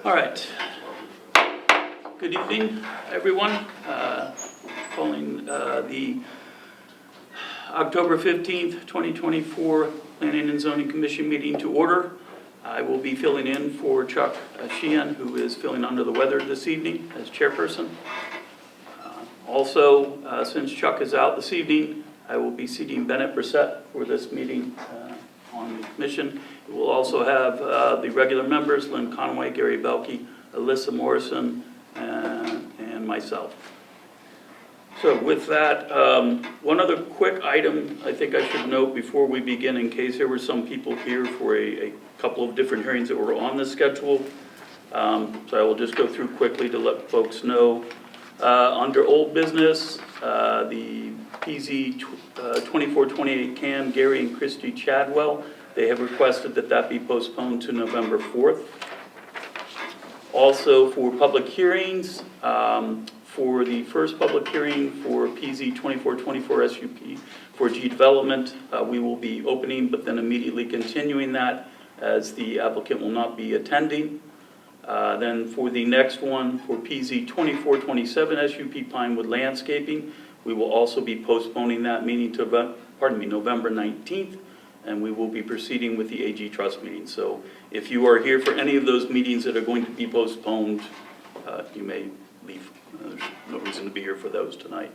All right. Good evening, everyone. Calling the October 15th, 2024 Planning and Zoning Commission meeting to order. I will be filling in for Chuck Sheehan, who is feeling under the weather this evening as chairperson. Also, since Chuck is out this evening, I will be seating Bennett Brissett for this meeting on the commission. We'll also have the regular members, Lynn Conway, Gary Belkey, Alyssa Morrison, and myself. So with that, one other quick item I think I should note before we begin, in case there were some people here for a couple of different hearings that were on the schedule. So I will just go through quickly to let folks know. Under old business, the PZ 2428 CAM, Gary and Christy Chadwell, they have requested that be postponed to November 4th. Also for public hearings, for the first public hearing for PZ 2424 SUP for G development, we will be opening but then immediately continuing that as the applicant will not be attending. Then for the next one, for PZ 2427 SUP Pinewood Landscaping, we will also be postponing that meeting to, November 19th, and we will be proceeding with the AG Trust meeting. So if you are here for any of those meetings that are going to be postponed, you may leave. There's no reason to be here for those tonight.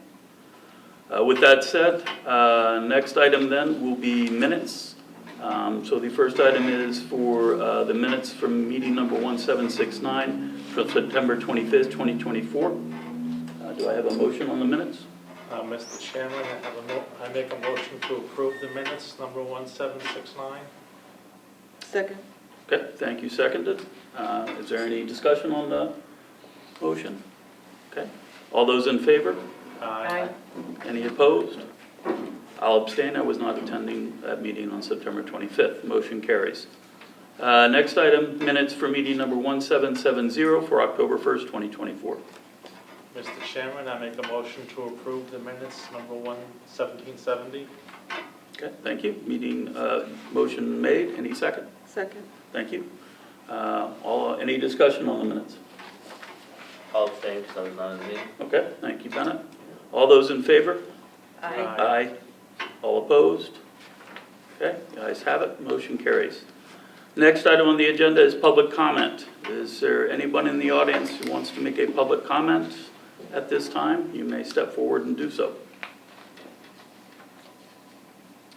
With that said, next item then will be minutes. So the first item is for the minutes from meeting number 1769 from September 25th, 2024. Do I have a motion on the minutes? Mr. Chairman, I make a motion to approve the minutes, number 1769. Second. Okay, thank you, seconded. Is there any discussion on the motion? Okay, all those in favor? Aye. Any opposed? I'll abstain. I was not attending that meeting on September 25th. Motion carries. Next item, minutes for meeting number 1770 for October 1st, 2024. Mr. Chairman, I make a motion to approve the minutes, number 1770. Okay, thank you. Meeting motion made. Any second? Second. Thank you. Any discussion on the minutes? I'll abstain because I was not in the meeting. Okay, thank you, Bennett. All those in favor? Aye. Aye. All opposed? Okay, the ayes have it. Motion carries. Next item on the agenda is public comment. Is there anyone in the audience who wants to make a public comment at this time? You may step forward and do so.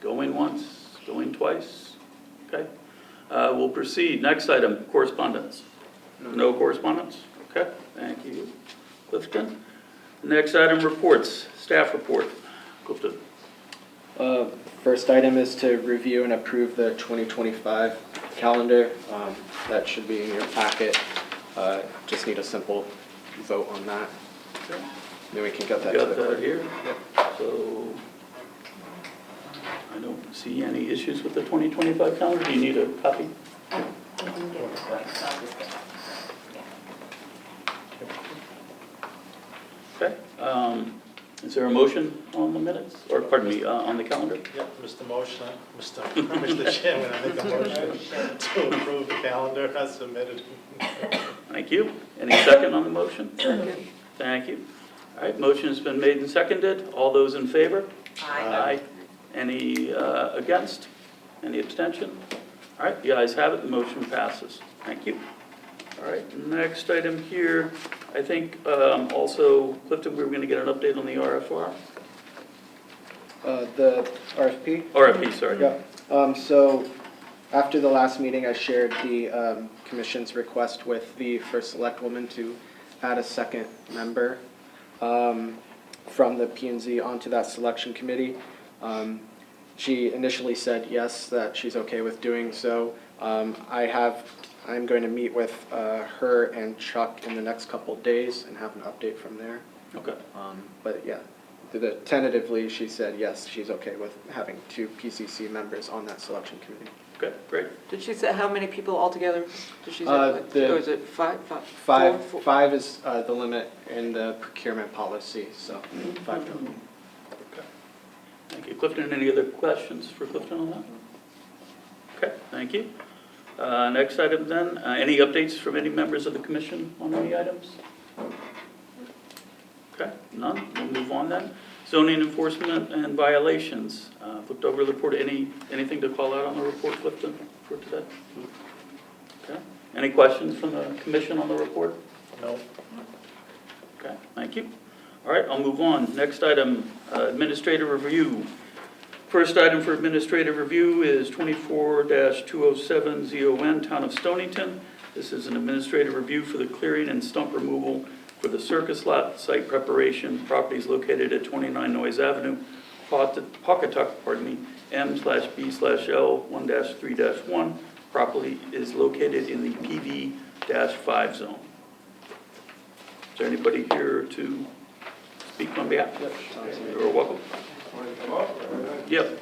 Going once, going twice. Okay. We'll proceed. Next item, correspondence. No correspondence? Okay, thank you, Clifton. Next item, reports. Staff report. Clifton. First item is to review and approve the 2025 calendar. That should be in your packet. Just need a simple vote on that. Okay. Then we can get that Got to the that clerk. here. Yep. So I don't see any issues with the 2025 calendar. Do you need a copy? Okay. Is there a motion on the minutes, or pardon me, on the calendar? Yep, Mr. Chairman, I make a motion to approve the calendar as submitted. Thank you. Any second on the motion? Second. Thank you. All right, motion has been made and seconded. All those in favor? Aye. Any against? Any abstention? All right, the ayes have it. The motion passes. Thank you. All right, next item here, I think also, Clifton, we were going to get an update on the RFR? The RFP? RFP, sorry. Yeah. So after the last meeting, I shared the commission's request with the first select woman to add a second member from the P&Z onto that selection committee. She initially said yes, that she's okay with doing so. I'm going to meet with her and Chuck in the next couple of days and have an update from there. Okay. But yeah, tentatively she said yes, she's okay with having 2 PCC members on that selection committee. Okay, great. Did she say how many people altogether? Did she say, or is it five? Four? Five is the limit in the procurement policy, so 5 total. Okay. Thank you. Clifton, any other questions for Clifton on that? Okay, thank you. Next item then, any updates from any members of the commission on any items? Okay, none, we'll move on then. Zoning enforcement and violations. Looked over the report, anything to call out on the report, Clifton, for today? Okay, any questions from the commission on the report? No. Okay, thank you. All right, I'll move on. Next item, administrative review. First item for administrative review is 24-207 ZON, Town of Stonington. This is an administrative review for the clearing and stump removal for the circus lot site preparation. Properties located at 29 Noyes Avenue, Pawcatuck, M/B/L 1-3-1. Property is located in the PV-5 zone. Is there anybody here to speak on behalf? You're welcome. Yep.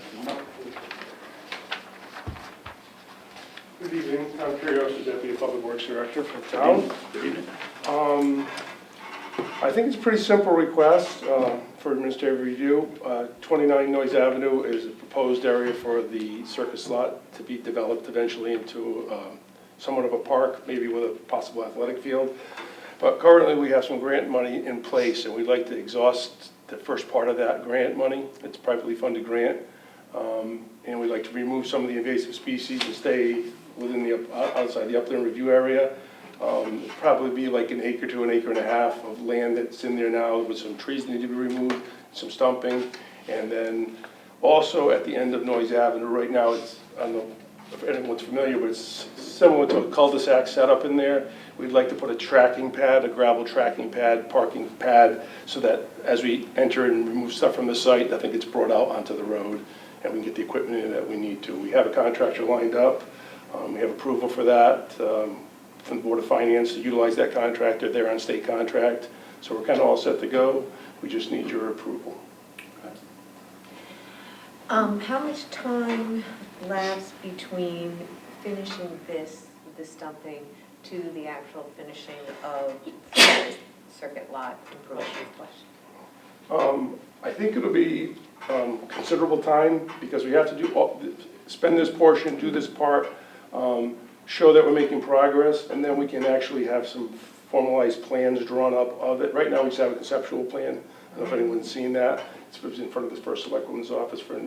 Good evening, I'm Curioso, Deputy Public Works Director for the town. Good evening. I think it's a pretty simple request for administrative review. 29 Noyes Avenue is a proposed area for the circus lot to be developed eventually into somewhat of a park, maybe with a possible athletic field. But currently we have some grant money in place and we'd like to exhaust the first part of that grant money. It's a privately funded grant. And we'd like to remove some of the invasive species and stay within the outside the upland review area. Probably be like an acre to an acre and a half of land that's in there now with some trees need to be removed, some stumping. And then also at the end of Noyes Avenue, right now it's, I don't know if anyone's familiar, but it's similar to a cul-de-sac setup in there. We'd like to put a tracking pad, a gravel tracking pad, parking pad, so that as we enter and remove stuff from the site, I think it's brought out onto the road and we can get the equipment in that we need to. We have a contractor lined up. We have approval for that from the Board of Finance to utilize that contractor. They're on state contract, so we're kind of all set to go. We just need your approval. How much time lapsed between finishing the stumping, to the actual finishing of the circuit lot improvement? I think it'll be considerable time because we have to spend this portion, do this part, show that we're making progress, and then we can actually have some formalized plans drawn up of it. Right now we just have a conceptual plan. I don't know if anyone's seen that. It's in front of the first selectwoman's office for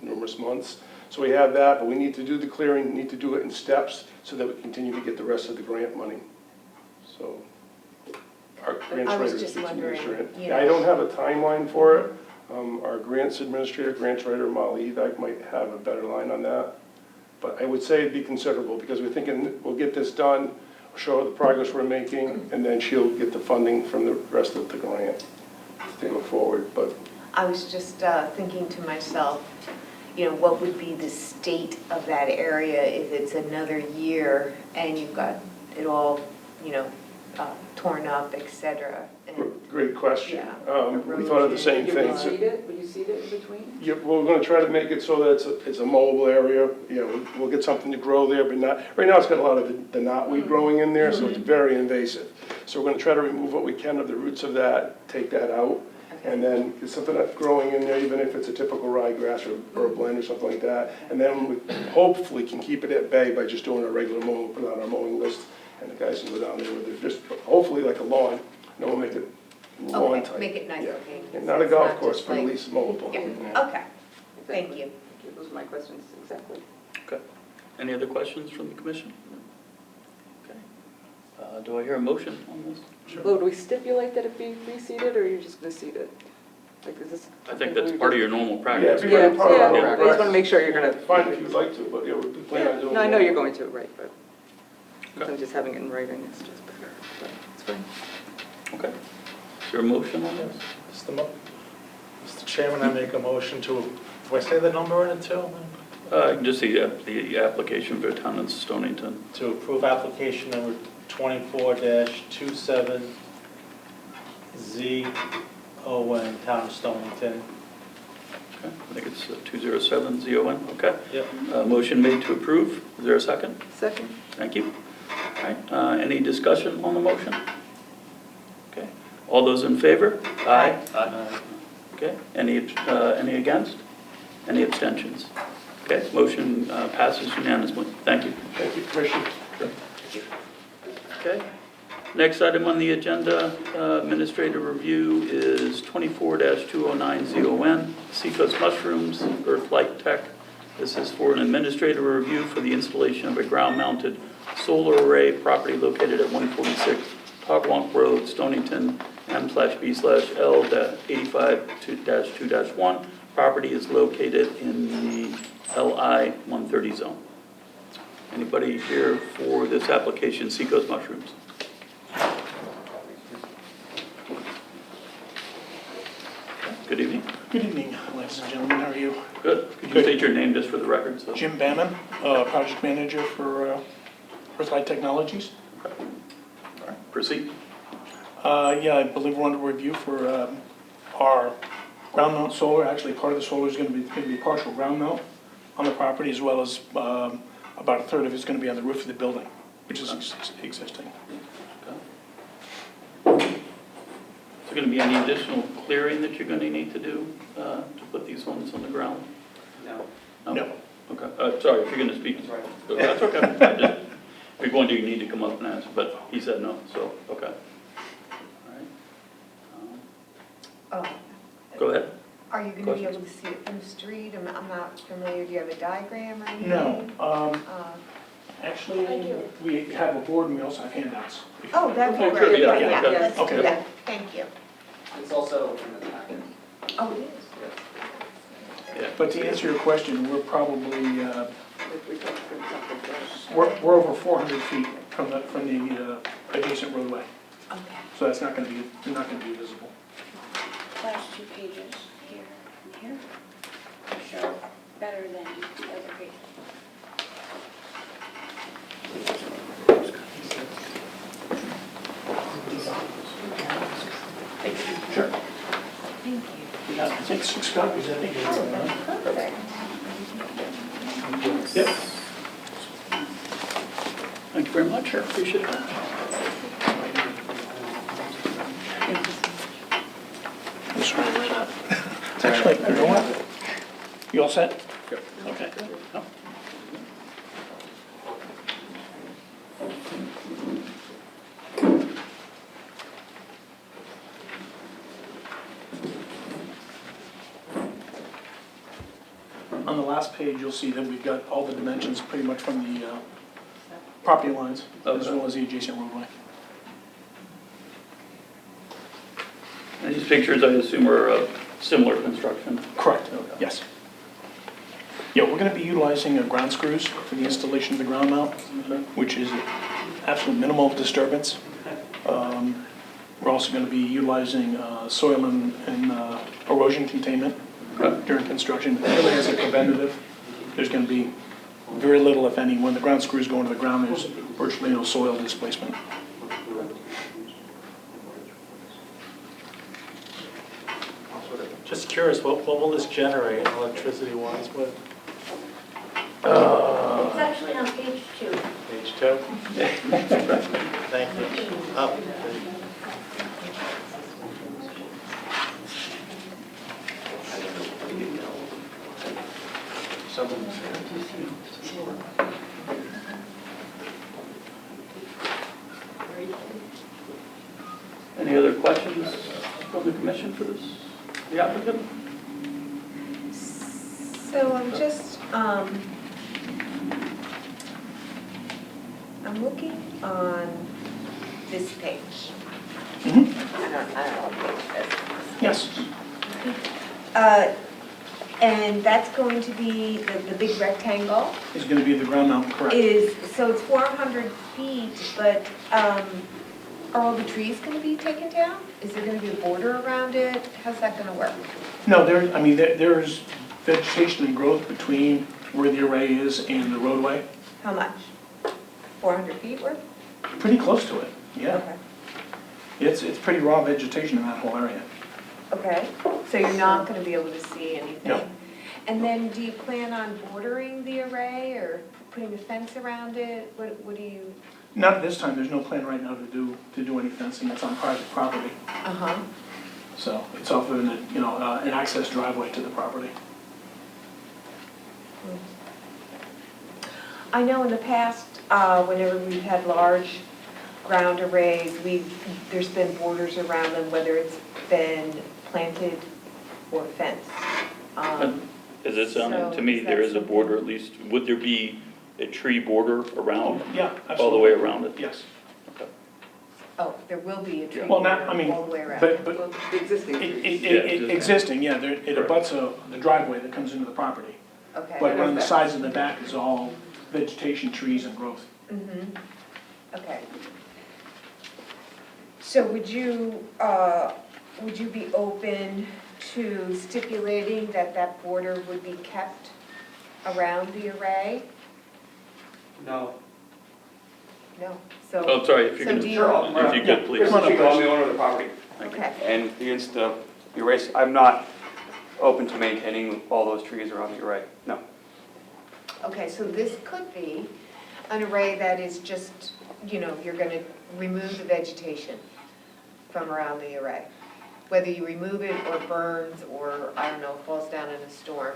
numerous months. So we have that, but we need to do the clearing, need to do it in steps so that we continue to get the rest of the grant money. So our grants writer is the administrator. Yeah, I don't have a timeline for it. Our grants administrator, grants writer, Molly, that might have a better line on that. But I would say it'd be considerable because we're thinking we'll get this done, show the progress we're making, and then she'll get the funding from the rest of the grant to go forward. But I was just thinking to myself, you know, what would be the state of that area if it's another year and you've got it all, you know, torn up, etc. Great question. Yeah. We thought of the same thing. Would you seed it in between? Yeah, we're going to try to make it so that it's a mobile area. You know, we'll get something to grow there, but not right now. It's got a lot of the knotweed growing in there, so it's very invasive. So we're going to try to remove what we can of the roots of that, take that out, and then get something that's growing in there, even if it's a typical ryegrass or a blend or something like that. And then we hopefully can keep it at bay by just doing a regular mowing, put it on our mowing list, and the guys can go down there with it, just hopefully like a lawn. No, we'll make it lawn type. Make it nice, yeah. okay. Yeah, not a golf course, but at least mowable. Yeah. Yeah. Okay, thank you. Those are my questions, exactly. Okay. Any other questions from the commission? Okay. Do I hear a motion on this? Well, do we stipulate that it be reseeded, or are you just going to seed it? Like, is this? I think that's part of your normal practice. Yeah, Yeah, part of our yeah, I just want to make sure you're going to. Fine if you'd like to, but yeah, we plan on doing No, I know it. you're going to, right, but Okay. I'm just having it in writing, it's just better, but it's fine. Okay. Is there a motion on this? Mr. Chairman, I make a motion to, do I say the number in it too? Just the application for town of Stonington. To approve application number 24-27 ZON, Town of Stonington. Okay. I think it's 207 ZON. Okay. Yep. Motion made to approve. Is there a second? Second. Thank you. All right. Any discussion on the motion? Okay. All those in favor? Aye. Aye. Okay. Any against? Any abstentions? Okay, motion passes unanimously. Thank you. Thank you, Commissioner. Okay. Next item on the agenda, administrative review is 24-209ZON, Seacoast Mushrooms, Earthlight Tech. This is for an administrative review for the installation of a ground-mounted solar array property located at 146 Togwonk Road, Stonington, M/B/L-85-2-1. Property is located in the LI 130 zone. Anybody here for this application, Seacoast Mushrooms? Good evening. Good evening, ladies and gentlemen. How are you? Good. Could you Good. state your name just for the record? So. Jim Bannon, project manager for Earthlight Technologies. All right, proceed. Yeah, I believe we're under review for our ground mount solar. Actually, part of the solar is going to be partial ground mount on the property, as well as about a third of it is going to be on the roof of the building, which is existing. Is there going to be any additional clearing that you're going to need to do to put these ones on the ground? No. No. Okay. Sorry, if you're going to speak. That's That's okay. I just, if you're going to, you need to come up and answer, but he said no, so, okay. All right. Oh, Go ahead. are you gonna be able to see it from the street? I'm not familiar, do you have a diagram or anything? No. Uh, Actually, we have a board and we also have handouts. Oh, that'd be Oh, sure, great, yeah, yeah, yeah, let's do okay. that, thank you. It's also in the packet. Oh, it is? Yeah. But to answer your question, we're probably we're over 400 feet from the adjacent roadway, Okay. so that's not going to be visible. Last two pages, here and here, show better than the other page. Sure. Thank you. We got, I think, 6 copies, I think. Oh, that's perfect. Yep. Thank you very much. Appreciate that. This one. Actually, you know what? You all set? Yep. Okay. No? On the last page, you'll see that we've got all the dimensions pretty much from the property lines, as Okay. well as the adjacent roadway. And these pictures, I assume, are of similar construction? Correct, Okay. yes. Yeah, we're going to be utilizing ground screws for the installation of the ground mount, which is absolute minimal disturbance. We're also going to be utilizing soil and erosion containment Okay. during construction. Really as a preventative, there's going to be very little, if any, when the ground screws go into the ground, there's virtually no soil displacement. Just curious, what will this generate electricity-wise? What, It's actually on page 2. page 2? Thank you. Oh, Any other questions from the commission for this, the applicant? So I'm just, I'm looking on this page. Mhm. I don't know what page Yes. this is. And that's going to be, the big rectangle Is going to be the ground mount, correct? is, so it's 400 feet, but are all the trees going to be taken down? Is there going to be a border around it? How's that going to work? No, there's vegetation and growth between where the array is and the roadway. How much? 400 feet worth? Pretty close to it, yeah. Okay. It's pretty raw vegetation in that whole area. Okay, so you're not going to be able to see anything? No. And then do you plan on bordering the array or putting a fence around it? What do you? Not at this time, there's no plan right now to do any fencing, it's on private property. Uh-huh. So it's off of an access driveway to the property. I know in the past, whenever we've had large ground arrays, there's been borders around them, whether it's been planted or fenced. As it sounded to So me, is there that is a border at least, would there be a tree border around, Yeah, absolutely. all the way around it? Yes. Okay. Oh, there will be a tree Well, not, border I mean, all the way around. but Well, the existing trees. existing, yeah, it Correct. abuts the driveway that comes into the property. Okay. But on the sides and the back is all vegetation, trees, and growth. Mm-hmm, okay. So would you be open to stipulating that that border would be kept around the array? No. No, so. Oh, sorry, if you So can, do you- if you could, please. Come on up, Chico, I'm Chris. the owner of the property, Okay, and against the array, I'm not open to maintaining all those trees around the array, no. okay, so this could be an array that is just, you're gonna remove the vegetation from around the array. Whether you remove it or burns or, I don't know, falls down in a storm,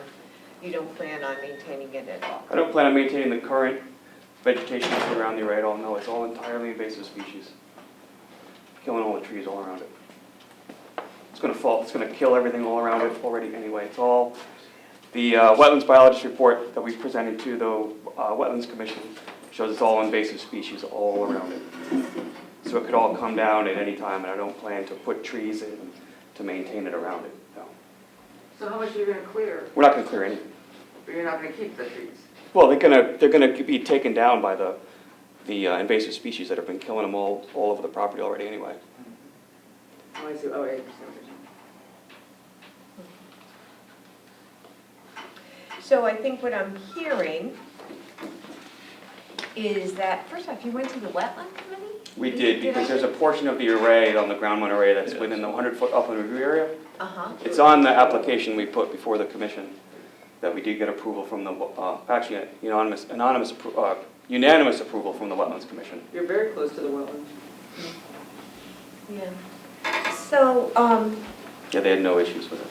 you don't plan on maintaining it at all. I don't plan on maintaining the current vegetation that's around the array at all, no, it's all entirely invasive species. Killing all the trees all around it. It's gonna kill everything all around it already anyway. It's all, the wetlands biologist report that we presented to the Wetlands Commission shows it's all invasive species all around it. So it could all come down at any time, and I don't plan to put trees in to maintain it around it, no. So how much are you gonna clear? We're not gonna clear anything. But you're not gonna keep the trees? Well, they're gonna be taken down by the invasive species that have been killing them all over the property already anyway. Oh, I see, oh, 8%. So I think what I'm hearing is that, first off, you went to the wetland committee? We did, because there's a portion of the array, on the ground mount array, that's Yes. within the 100-foot upland review area. Uh-huh, It's on the application we put before the commission, that we did get approval from the, actually, unanimous approval from the Wetlands Commission. You're very close to the wetlands. yeah. So, Yeah, they had no issues with it.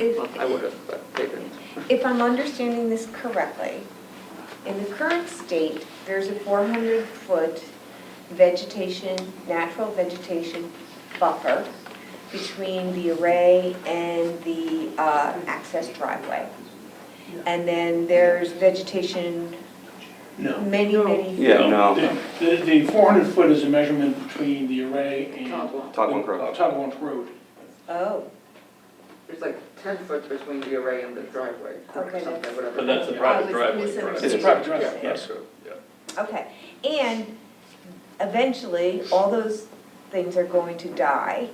if, I would have, but they didn't. if I'm understanding this correctly, in the current state, there's a 400-foot vegetation, natural vegetation buffer between the array and the access driveway. And then there's vegetation, No. many. Yeah, no, The 400 foot is a measurement between the array and Togwunk Road. Togwunk Road. Oh, There's like 10 foot between the array and the driveway, or Okay, something, that's- whatever. But that's a I private was driveway. misunderstanding. It's a private driveway, Yeah, yes. yeah. okay. And eventually, all those things are going to die.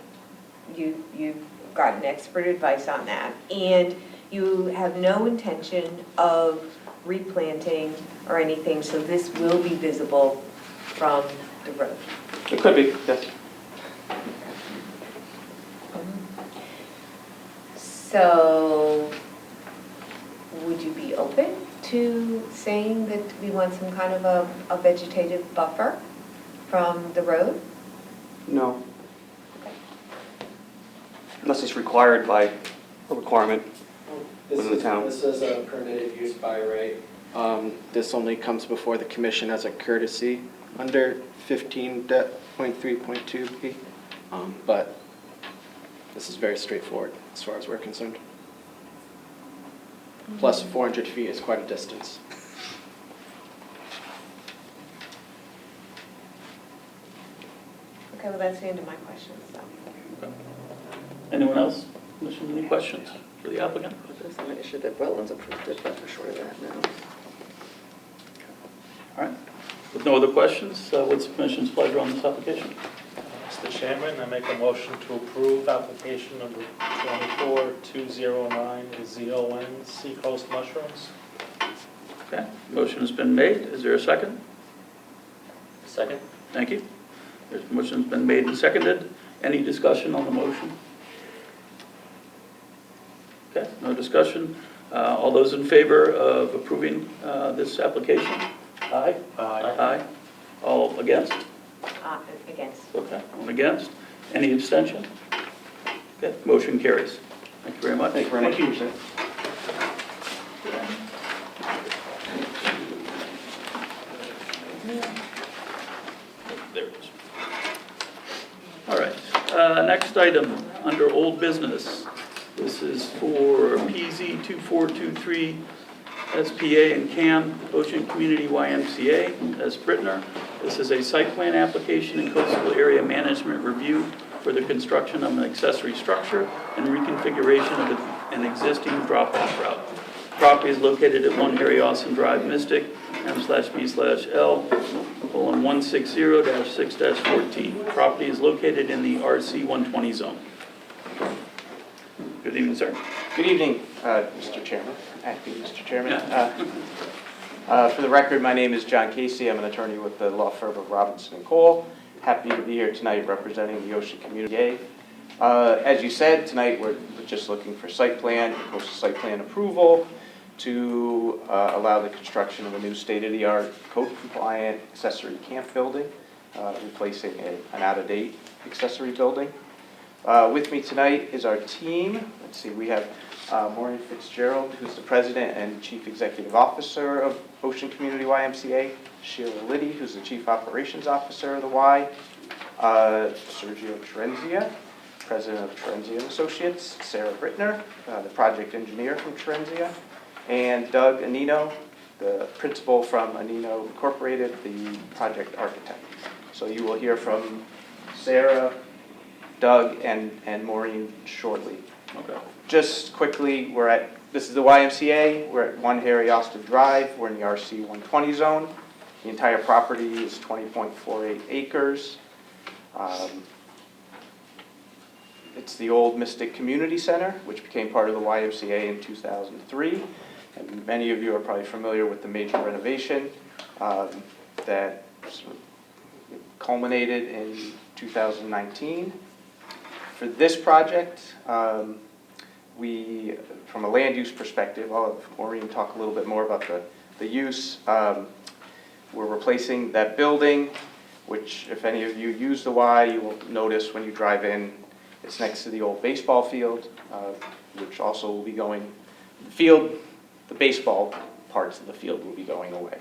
You've gotten expert advice on that. And you have no intention of replanting or anything, so this will be visible from the road. It could be, yes. So, would you be open to saying that we want some kind of a vegetative buffer from the road? No. Unless it's required by a requirement within the town. This is a permitted use by right. This only comes before the commission as a courtesy under 15.3.2B. But this is very straightforward as far as we're concerned. Plus 400 feet is quite a distance. Okay, well, that's the end of my questions, so. Anyone else? Commission, any questions for the applicant? There's an issue that wetlands approved it, but we're short of that now. All right. With no other questions, what's the commission's pleasure on this application? Mr. Chairman, I make a motion to approve application number 24209 ZON Seacoast Mushrooms. Okay, motion has been made. Is there a second? Second? Thank you. There's motion's been made and seconded. Any discussion on the motion? Okay, no discussion. All those in favor of approving this application? Aye? Aye. All against? Against. Okay, one against. Any abstention? Okay, motion carries. Thank you very much. Thank you very much. Thank you. Appreciate it. Next item, under old business. This is for PZ 2423 SPA and CAM, Ocean Community YMCA, as Brittner. This is a site plan application and coastal area management review for the construction of an accessory structure and reconfiguration of an existing drop-off route. Property is located at 1 Harry Austin Drive, Mystic, M/B/L, 160-6-14. Property is located in the RC 120 zone. Good evening, sir. Good evening, Mr. Chairman, acting Mr. Chairman. For the record, my name is John Casey. I'm an attorney with the law firm of Robinson & Cole. Happy to be here tonight representing the Ocean Community. As you said, tonight we're just looking for site plan, coastal site plan approval to allow the construction of a new state-of-the-art code-compliant accessory camp building, replacing an out-of-date accessory building. With me tonight is our team. Let's see, we have Maureen Fitzgerald, who's the President and Chief Executive Officer of Ocean Community YMCA, Sheila Liddy, who's the Chief Operations Officer of the Y, Sergio Terenzia, President of Terenzia Associates, Sarah Brittner, the Project Engineer from Terenzia, and Doug Anino, the Principal from Anino Incorporated, the Project Architect. So you will hear from Sarah, Doug, and Maureen shortly. Okay. Just quickly, this is the YMCA, we're at 1 Harry Austin Drive, we're in the RC 120 zone. The entire property is 20.48 acres. It's the old Mystic Community Center, which became part of the YMCA in 2003. And many of you are probably familiar with the major renovation that sort of culminated in 2019. For this project, from a land use perspective, I'll have Maureen talk a little bit more about the use. We're replacing that building, which if any of you use the Y, you will notice when you drive in, it's next to the old baseball field, which also will be going, the baseball parts of the field will be going away.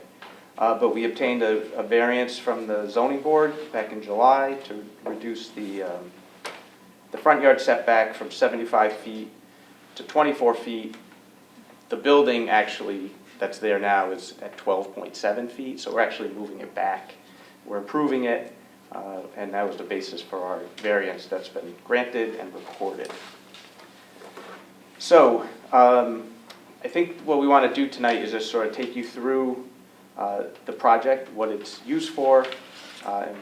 But we obtained a variance from the zoning board back in July to reduce the front yard setback from 75 feet to 24 feet. The building actually that's there now is at 12.7 feet, so we're actually moving it back. We're improving it, and that was the basis for our variance that's been granted and recorded. So I think what we want to do tonight is just sort of take you through the project, what it's used for, and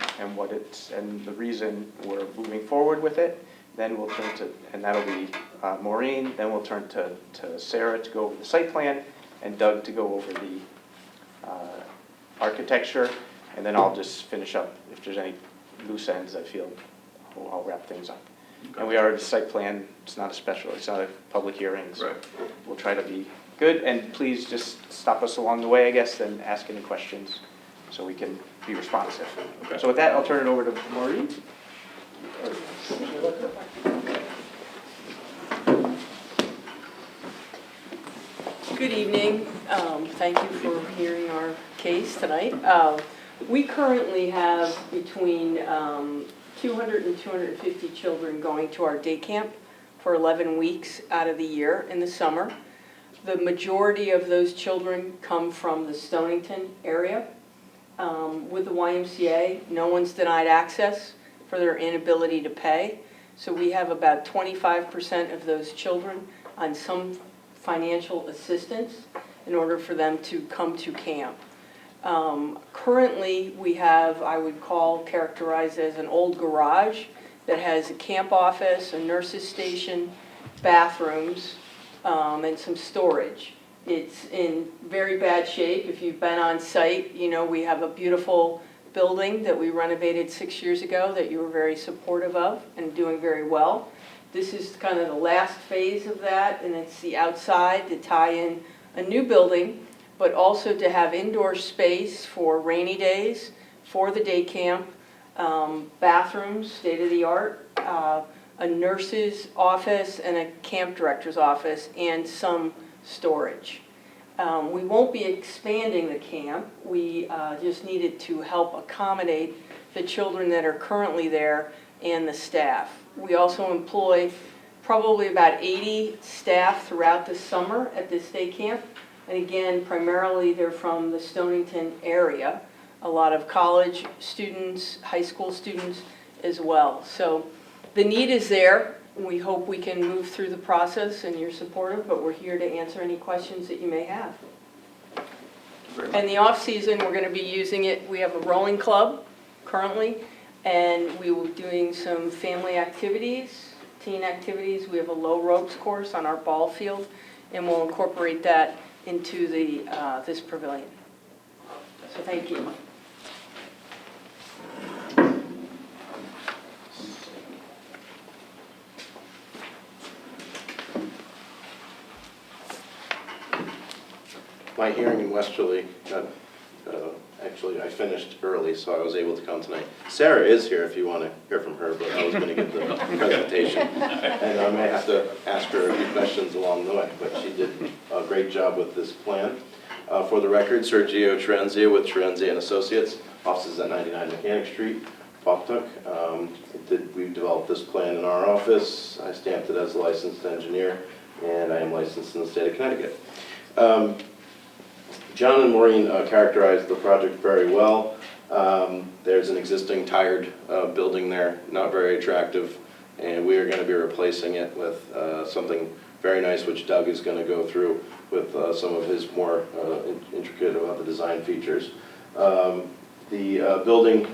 the reason we're moving forward with it. Then we'll turn to, and that'll be Maureen, then we'll turn to Sarah to go over the site plan, and Doug to go over the architecture, and then I'll just finish up. If there's any loose ends, I feel I'll wrap things up. Okay. And we are at a site plan, it's not a public hearing, so right. We'll try to be good, and please just stop us along the way, I guess, and ask any questions so we can be responsive. Okay. So with that, I'll turn it over to Maureen. Good evening. Thank you for hearing our case tonight. We currently have between 200 and 250 children going to our day camp for 11 weeks out of the year in the summer. The majority of those children come from the Stonington area. With the YMCA, no one's denied access for their inability to pay. So we have about 25% of those children on some financial assistance in order for them to come to camp. Currently, we have, I would characterize as an old garage that has a camp office, a nurse's station, bathrooms, and some storage. It's in very bad shape. If you've been on site, you know we have a beautiful building that we renovated 6 years ago that you were very supportive of and doing very well. This is kind of the last phase of that, and it's the outside to tie in a new building, but also to have indoor space for rainy days, for the day camp, bathrooms, state-of-the-art, a nurse's office and a camp director's office, and some storage. We won't be expanding the camp. We just needed to help accommodate the children that are currently there and the staff. We also employ probably about 80 staff throughout the summer at this day camp. And again, primarily they're from the Stonington area. A lot of college students, high school students as well. So the need is there. We hope we can move through the process and you're supportive, but we're here to answer any questions that you may have. And the off-season, we're going to be using it, we have a rowing club currently, and we will be doing some family activities, teen activities. We have a low ropes course on our ball field, and we'll incorporate that into the this pavilion. So thank you. My hearing in Westerly got, actually, I finished early, so I was able to come tonight. Sarah is here if you want to hear from her, but I was going to give the presentation. And I may have to ask her a few questions along the way, but she did a great job with this plan. For the record, Sergio Trenzia with Trenzia & Associates, offices at 99 Mechanic Street, Pawtuck. We developed this plan in our office. I stamped it as a licensed engineer, and I am licensed in the state of Connecticut. John and Maureen characterized the project very well. There's an existing tired building there, not very attractive, and we are going to be replacing it with something very nice, which Doug is going to go through with some of his more intricate about the design features. The building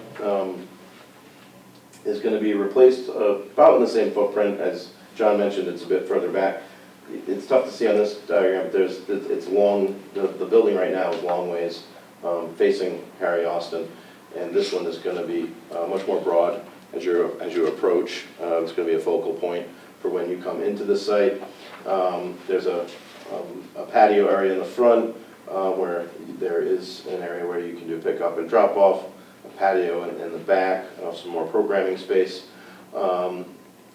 is going to be replaced about in the same footprint as John mentioned. It's a bit further back. It's tough to see on this diagram, but it's long, the building right now is long ways facing Harry Austin, and this one is going to be much more broad as you approach. It's going to be a focal point for when you come into the site. There's a patio area in the front where there is an area where you can do pick up and drop off, a patio in the back, some more programming space.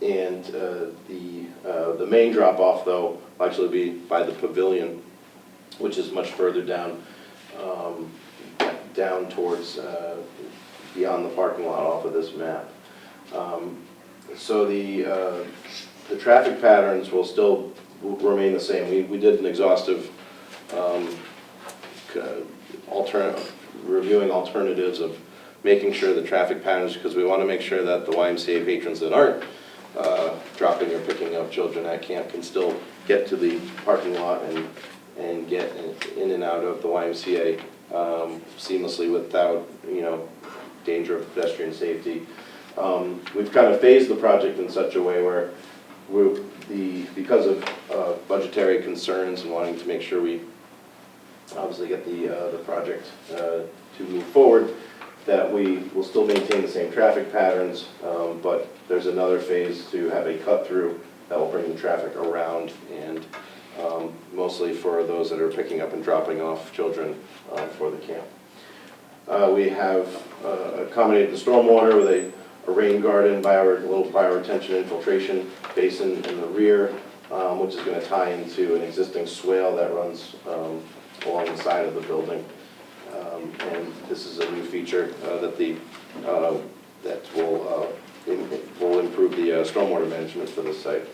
And the main drop-off, though, will actually be by the pavilion, which is much further down, down towards beyond the parking lot off of this map. So the traffic patterns will still remain the same. We did an exhaustive reviewing alternatives of making sure the traffic patterns, because we want to make sure that the YMCA patrons that aren't dropping or picking up children at camp can still get to the parking lot and get in and out of the YMCA seamlessly without, danger of pedestrian safety. We've kind of phased the project in such a way where because of budgetary concerns and wanting to make sure we obviously get the project to move forward, that we will still maintain the same traffic patterns, but there's another phase to have a cut through that will bring the traffic around, and mostly for those that are picking up and dropping off children for the camp. We have accommodated the stormwater with a rain garden, little bioretention infiltration basin in the rear, which is going to tie into an existing swale that runs along the side of the building. And this is a new feature that will improve the stormwater management for the site.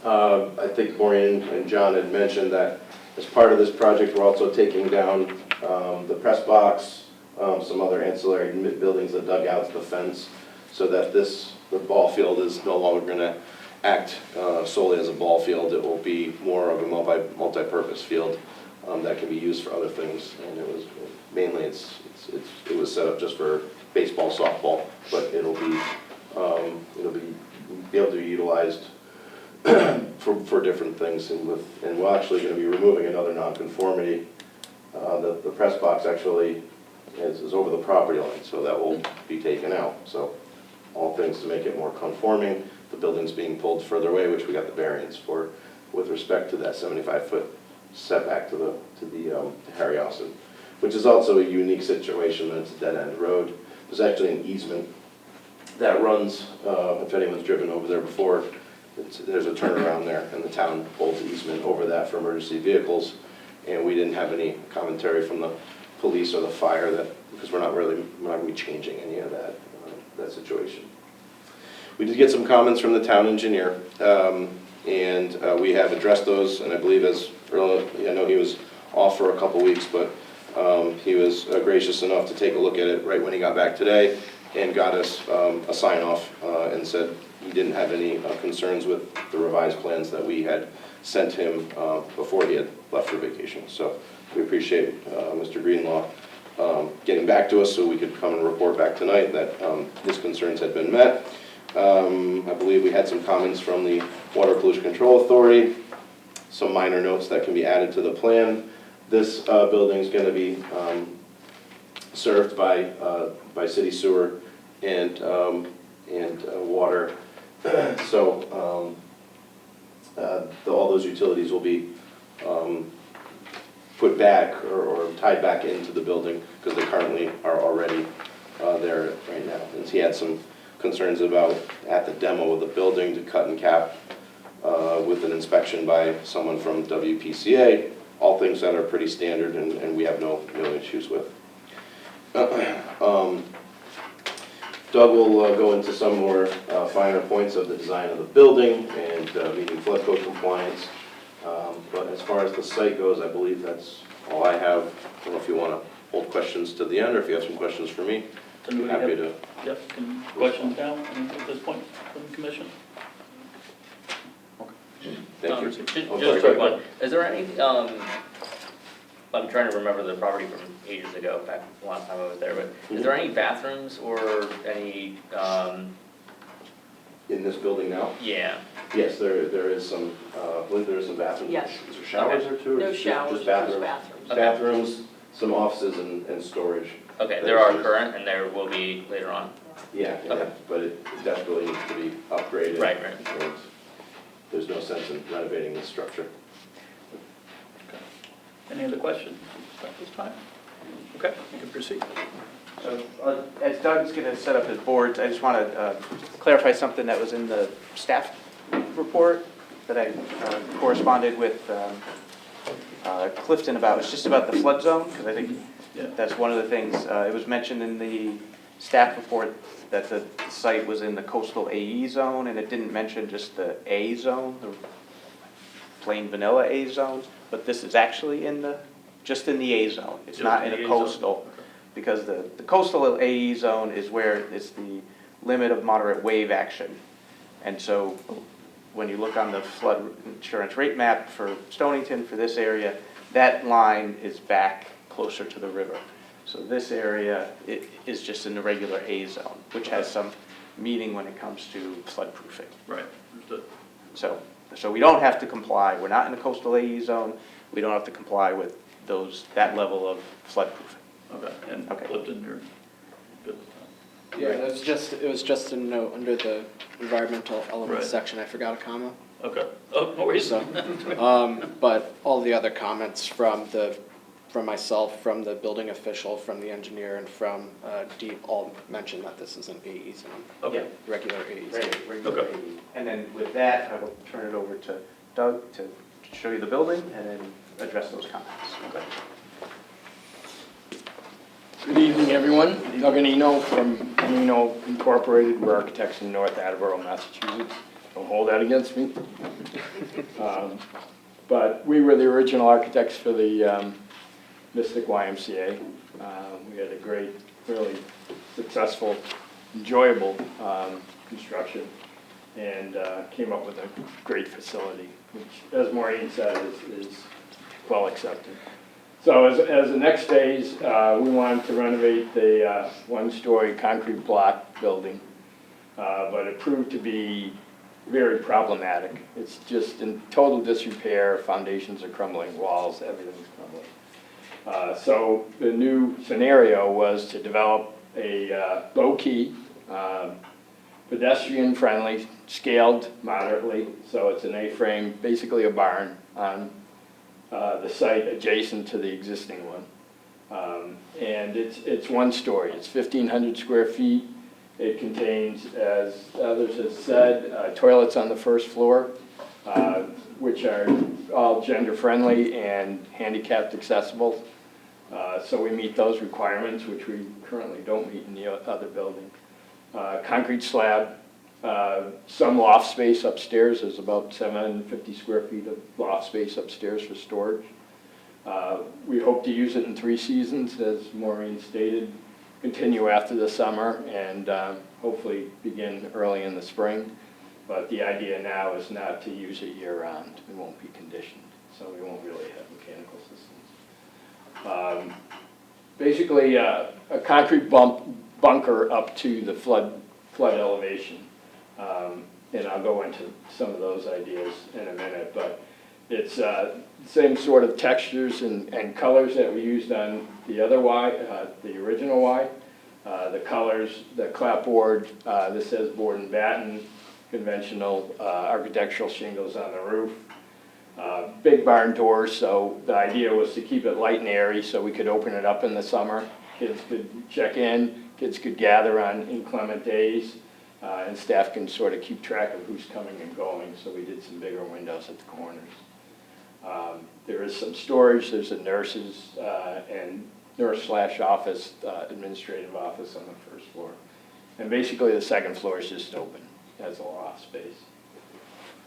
I think Maureen and John had mentioned that as part of this project, we're also taking down the press box, some other ancillary buildings, the dugouts, the fence, so that the ball field is no longer going to act solely as a ball field. It will be more of a multi-purpose field that can be used for other things. And it was mainly it was set up just for baseball, softball, but it'll be able to be utilized for different things. And we're actually going to be removing another nonconformity. The press box actually is over the property line, so that will be taken out. So all things to make it more conforming. The building's being pulled further away, which we got the variance for, with respect to that 75-foot setback to Harry Austin, which is also a unique situation. That it's a dead-end road. There's actually an easement that runs, if anyone's driven over there before, there's a turnaround there, and the town holds the easement over that for emergency vehicles, and we didn't have any commentary from the police or the fire, because we're not going to be changing any of that situation. We did get some comments from the town engineer, and we have addressed those, and I believe I know he was off for a couple weeks, but he was gracious enough to take a look at it right when he got back today and got us a sign off and said he didn't have any concerns with the revised plans that we had sent him before he had left for vacation. So we appreciate Mr. Greenlaw getting back to us so we could come and report back tonight that his concerns had been met. I believe we had some comments from the Water Pollution Control Authority, some minor notes that can be added to the plan. This building is going to be served by city sewer and water. So all those utilities will be put back or tied back into the building because they currently are already there right now. And he had some concerns about at the demo of the building to cut and cap with an inspection by someone from WPCA, all things that are pretty standard and we have no issues with. Doug will go into some more finer points of the design of the building and meeting flood code compliance. But as far as the site goes, I believe that's all I have. I don't know if you want to hold questions to the end or if you have some questions for me. I'm happy to. Yep, questions now at this point from the commission? Thank you. Just Oh, a sorry, quick go ahead. one. Is there any, I'm trying to remember the property from ages ago, back the last time I was there, but is there any bathrooms or any, In this building now? yeah, Yes, there is some, I believe there is some bathrooms. Yes. Is there showers or two? or No just- showers, Just just bathrooms? bathrooms. Okay. Bathrooms, some offices and storage. okay, there are current and there will be later on. Yeah, Okay. but it desperately needs to be upgraded. Right. And there's no sense in renovating this structure. Any other questions at this time? Okay, you can proceed. So, as Doug's going to set up his boards, I just want to clarify something that was in the staff report that I corresponded with Clifton about. It's just about the flood zone, because I think that's one of the things. It was mentioned in the staff report that the site was in the coastal AE zone, and it didn't mention just the A zone, the plain vanilla A zone, but this is actually just in the A zone. It's Just not in in the a A zone. coastal, because the coastal AE zone is where it's the limit of moderate wave action. And so when you look on the flood insurance rate map for Stonington, for this area, that line is back closer to the river. So this area is just in the regular A zone, which has some meaning when it comes to flood proofing. Right, understood. So we don't have to comply, we're not in the coastal AE zone, we don't have to comply with that level of flood proofing. Okay, and Okay. Clifton, you're good? Yeah, it was just a note under the environmental elements Right. section, I forgot a comma. Okay, oh, no worries. So, but all the other comments from myself, from the building official, from the engineer, and from Deep all mentioned that this is an AE zone. Okay. Regular AE zone. Okay. AE. And then with that, I will turn it over to Doug to show you the building and then address those comments. Okay. Good evening, everyone. Doug and Eno from Eno Incorporated. We're architects in North Attleboro, Massachusetts. Don't hold that against me. But we were the original architects for the Mystic YMCA. We had a great, really successful, enjoyable construction and came up with a great facility, which, as Maureen said, is well accepted. So as the next phase, we wanted to renovate the one-story concrete block building, but it proved to be very problematic. It's just in total disrepair, foundations are crumbling, walls, everything's crumbling. So the new scenario was to develop a low-key, pedestrian-friendly, scaled moderately, so it's an A-frame, basically a barn on the site adjacent to the existing one. And it's one story, it's 1,500 square feet. It contains, as others have said, toilets on the first floor, which are all gender friendly and handicapped accessible. So we meet those requirements, which we currently don't meet in the other building. Concrete slab, some loft space upstairs, there's about 750 square feet of loft space upstairs for storage. We hope to use it in 3 seasons, as Maureen stated, continue after the summer, and hopefully begin early in the spring. But the idea now is not to use it year-round. It won't be conditioned, so we won't really have mechanical systems. Basically, a concrete bunker up to the flood elevation. And I'll go into some of those ideas in a minute, but it's same sort of textures and colors that we used on the other Y, the original Y. The colors, the clapboard, this says board and batten, conventional architectural shingles on the roof. Big barn doors, so the idea was to keep it light and airy so we could open it up in the summer. Kids could check in, kids could gather on inclement days, and staff can sort of keep track of who's coming and going, so we did some bigger windows at the corners. There is some storage, there's a nurse's and nurse/office, administrative office on the first floor. And basically the second floor is just open as a loft space.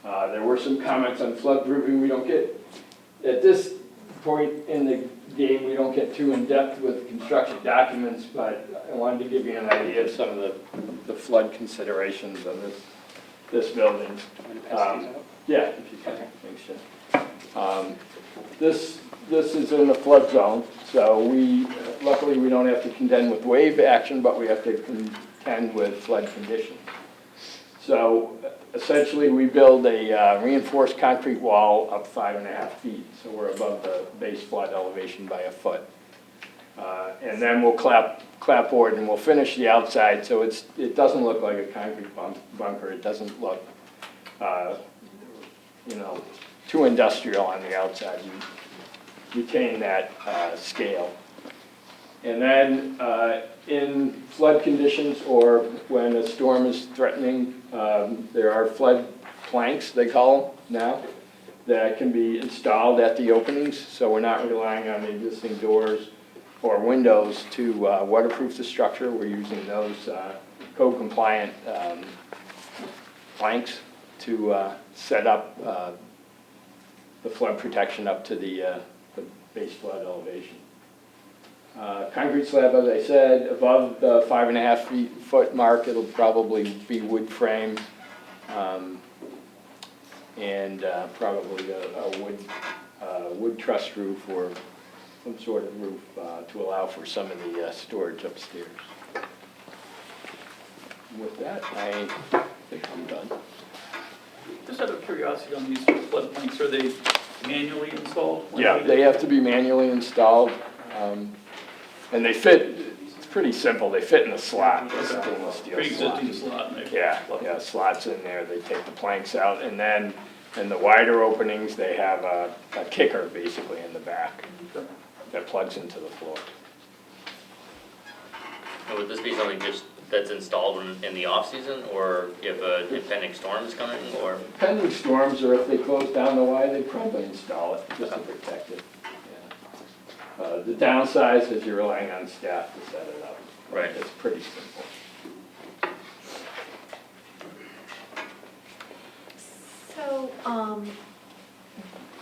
There were some comments on floodproofing. We don't get, at this point in the game, we don't get too in-depth with construction documents, but I wanted to give you an idea of some of the flood considerations of this building. Yeah, if you can, thanks, Jim. This is in the flood zone, so luckily we don't have to contend with wave action, but we have to contend with flood conditions. So essentially we build a reinforced concrete wall up 5.5 feet, so we're above the base flood elevation by 1 foot. And then we'll clapboard and we'll finish the outside so it doesn't look like a concrete bunker. It doesn't look, too industrial on the outside. You retain that scale. And then in flood conditions or when a storm is threatening, there are flood planks, they call them now, that can be installed at the openings. So we're not relying on the existing doors or windows to waterproof the structure. We're using those code compliant planks to set up the flood protection up to the base flood elevation. Concrete slab, as I said, above the 5.5 foot mark, it'll probably be wood frame, and probably a wood truss roof or some sort of roof to allow for some of the storage upstairs. And with that, I think I'm done. Just out of curiosity on these flood planks, are they manually installed? Yeah, they have to be manually installed. And they fit, it's pretty simple, they fit in a slot, a stainless steel slot. Pre-existing slot. Yeah, slots in there, they take the planks out, and then in the wider openings, they have a kicker basically in the back that plugs into the floor. And would this be something just that's installed in the off-season, or if a impending storm is coming, or? Pending storms, or if they close down the Y, they'd probably install it just to protect it. Yeah. The downside is you're relying on staff to set it up. Right. It's pretty simple. So,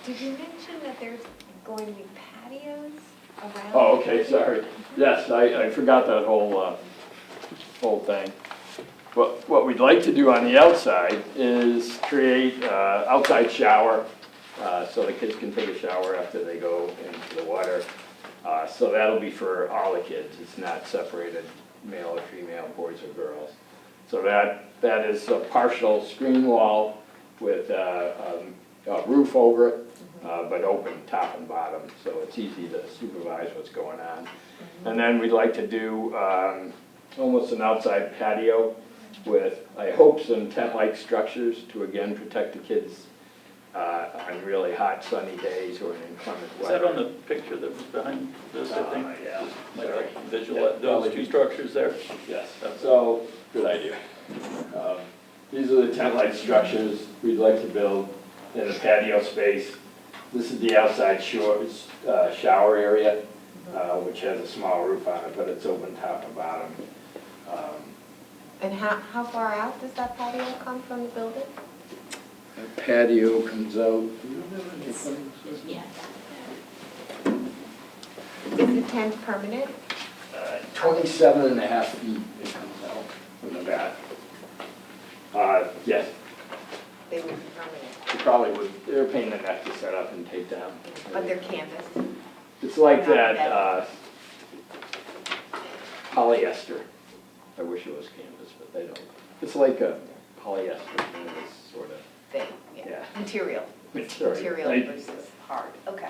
did you mention that there's going to be patios around? Oh, okay, sorry. Yes, I forgot that whole thing. What we'd like to do on the outside is create outside shower, so the kids can take a shower after they go into the water. So that'll be for all the kids. It's not separated male or female, boys or girls. So that is a partial screen wall with a roof over it, but open top and bottom, so it's easy to supervise what's going on. And then we'd like to do almost an outside patio with, I hope, some tent-like structures to again protect the kids on really hot sunny days or in inclement Is weather. that on the picture that was behind this, I think? Yeah. Like a visual, those two structures there? Yes, so, good idea. These are the tent-like structures we'd like to build in the patio space. This is the outside shower area. which has a small roof on it, but it's open top and bottom. And how far out does that patio come from the building? The patio comes out. Yeah. Is the tent permanent? 27 and a half feet it comes out from the back. Yes, They would be permanent, they probably would, they're a pain in the neck to set up and take down. but they're canvas. It's like Not that, metal. polyester. I wish it was canvas, but they don't. It's like a polyester, sort of. Thing, Yeah. yeah. Material Material versus hard, okay.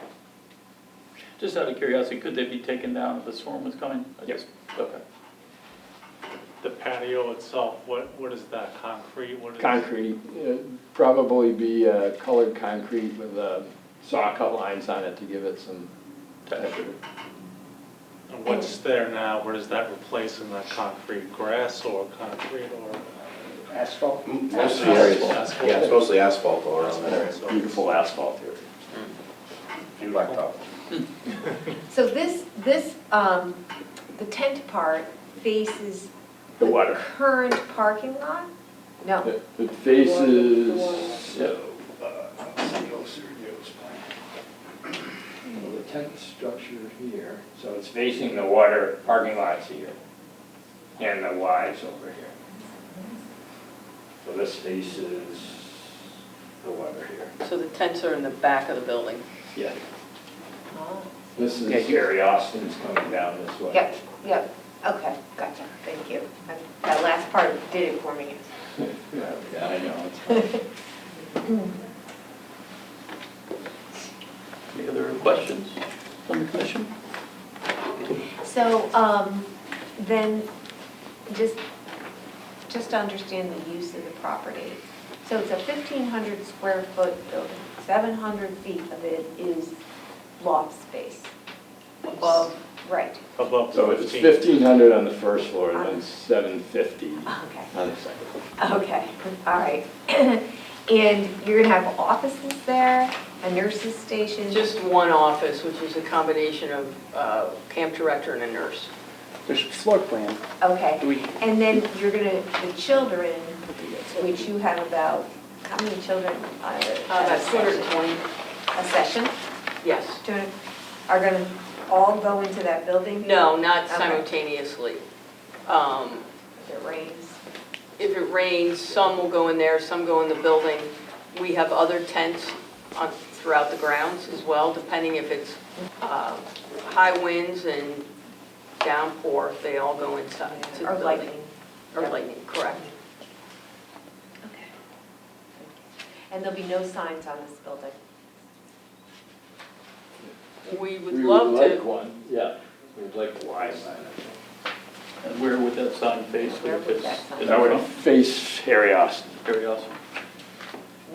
Just out of curiosity, could they be taken down if the storm was coming? Yes. Okay. The patio itself, what is that, concrete? What is? Concrete, probably be colored concrete with saw cut lines on it to give it some texture. And what's there now, what is that replacing that concrete, grass or concrete or? Asphalt? Most of the areas, Asphalt. yeah, it's mostly asphalt all around that area. So- Beautiful asphalt here. Blacktop. So this, the tent part faces The water. current parking lot? No, It faces, so, let's see, go through Joe's plan. So the tent structure here, so it's facing the water, parking lots here, and the Y's over here. So this faces the water here. So the tents are in the back of the building. Yeah. oh, This is Gary Austin's coming down this way. yep, okay, gotcha, thank you. That last part did it for me. Yeah, I know. It's Any other questions from the commission? So, then, just to understand the use of the property. So it's a 1,500 square foot building, 700 feet of it is loft space. Above, right, Above So it's 15. 1,500 on the first floor, and then 750 okay, on the second. okay, all right. And you're gonna have offices there, a nurse's station? Just one office, which is a combination of camp director and a nurse. There's floor plan. Okay, Do we, and then you're gonna, the children, which you have about, how many children? About 220, A session? yes. 200 are gonna all go into that building? No, not Okay. simultaneously. If it rains? If it rains, some will go in there, some go in the building. We have other tents throughout the grounds as well, depending if it's high winds and downpour, they all go inside to the Or building. lightning? Or lightning, correct. Okay. And there'll be no signs on this building? We would love like to, one, yeah. We'd like a Y sign. And where would that sign face? Where would that sign Is That would it face Harry Austin. very awesome?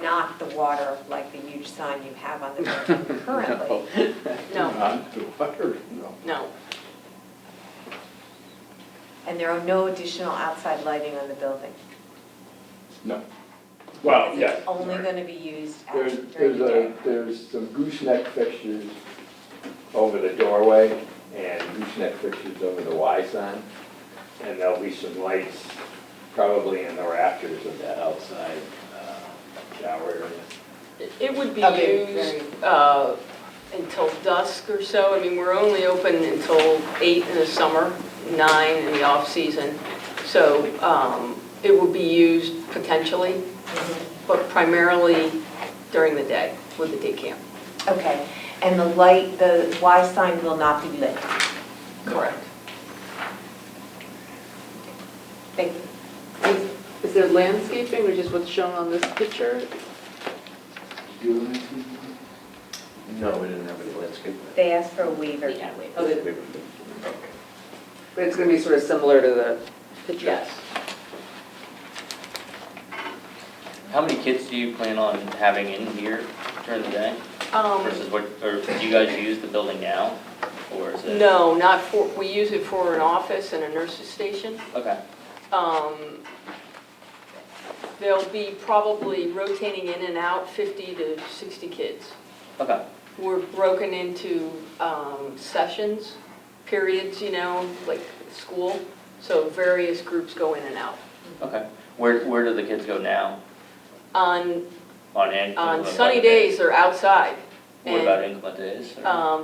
Not the water, like the huge sign you have on the building currently? No, Not the water, no. no. And there are no additional outside lighting on the building? No. Well, Because yes. it's only gonna be used There's, during the day? there's some gooseneck fixtures over the doorway and gooseneck fixtures over the Y sign. And there'll be some lights probably in the rafters of that outside shower area. It would be Okay, used until dusk or so. I mean, we're only open until 8 in the summer, 9 in the off-season. So it will be used potentially, but primarily during the day with the day camp. Okay, and the light, the Y sign will not be lit? Correct. Thank you. Is there landscaping or just what's shown on this picture? No, we didn't have any landscape. They asked for a waiver. Yeah, wait. Oh, but it's gonna be sort of similar to the picture? Yes. How many kids do you plan on having in here during the day Um, versus what, or do you guys use the building now? Or is it? No, not for, we use it for an office and a nurse's station. Okay. They'll be probably rotating in and out 50 to 60 kids. Okay. We're broken into sessions, periods, like school. So various groups go in and out. Okay. Where do the kids go now? On On sunny days, they're outside. What And, about inclement days?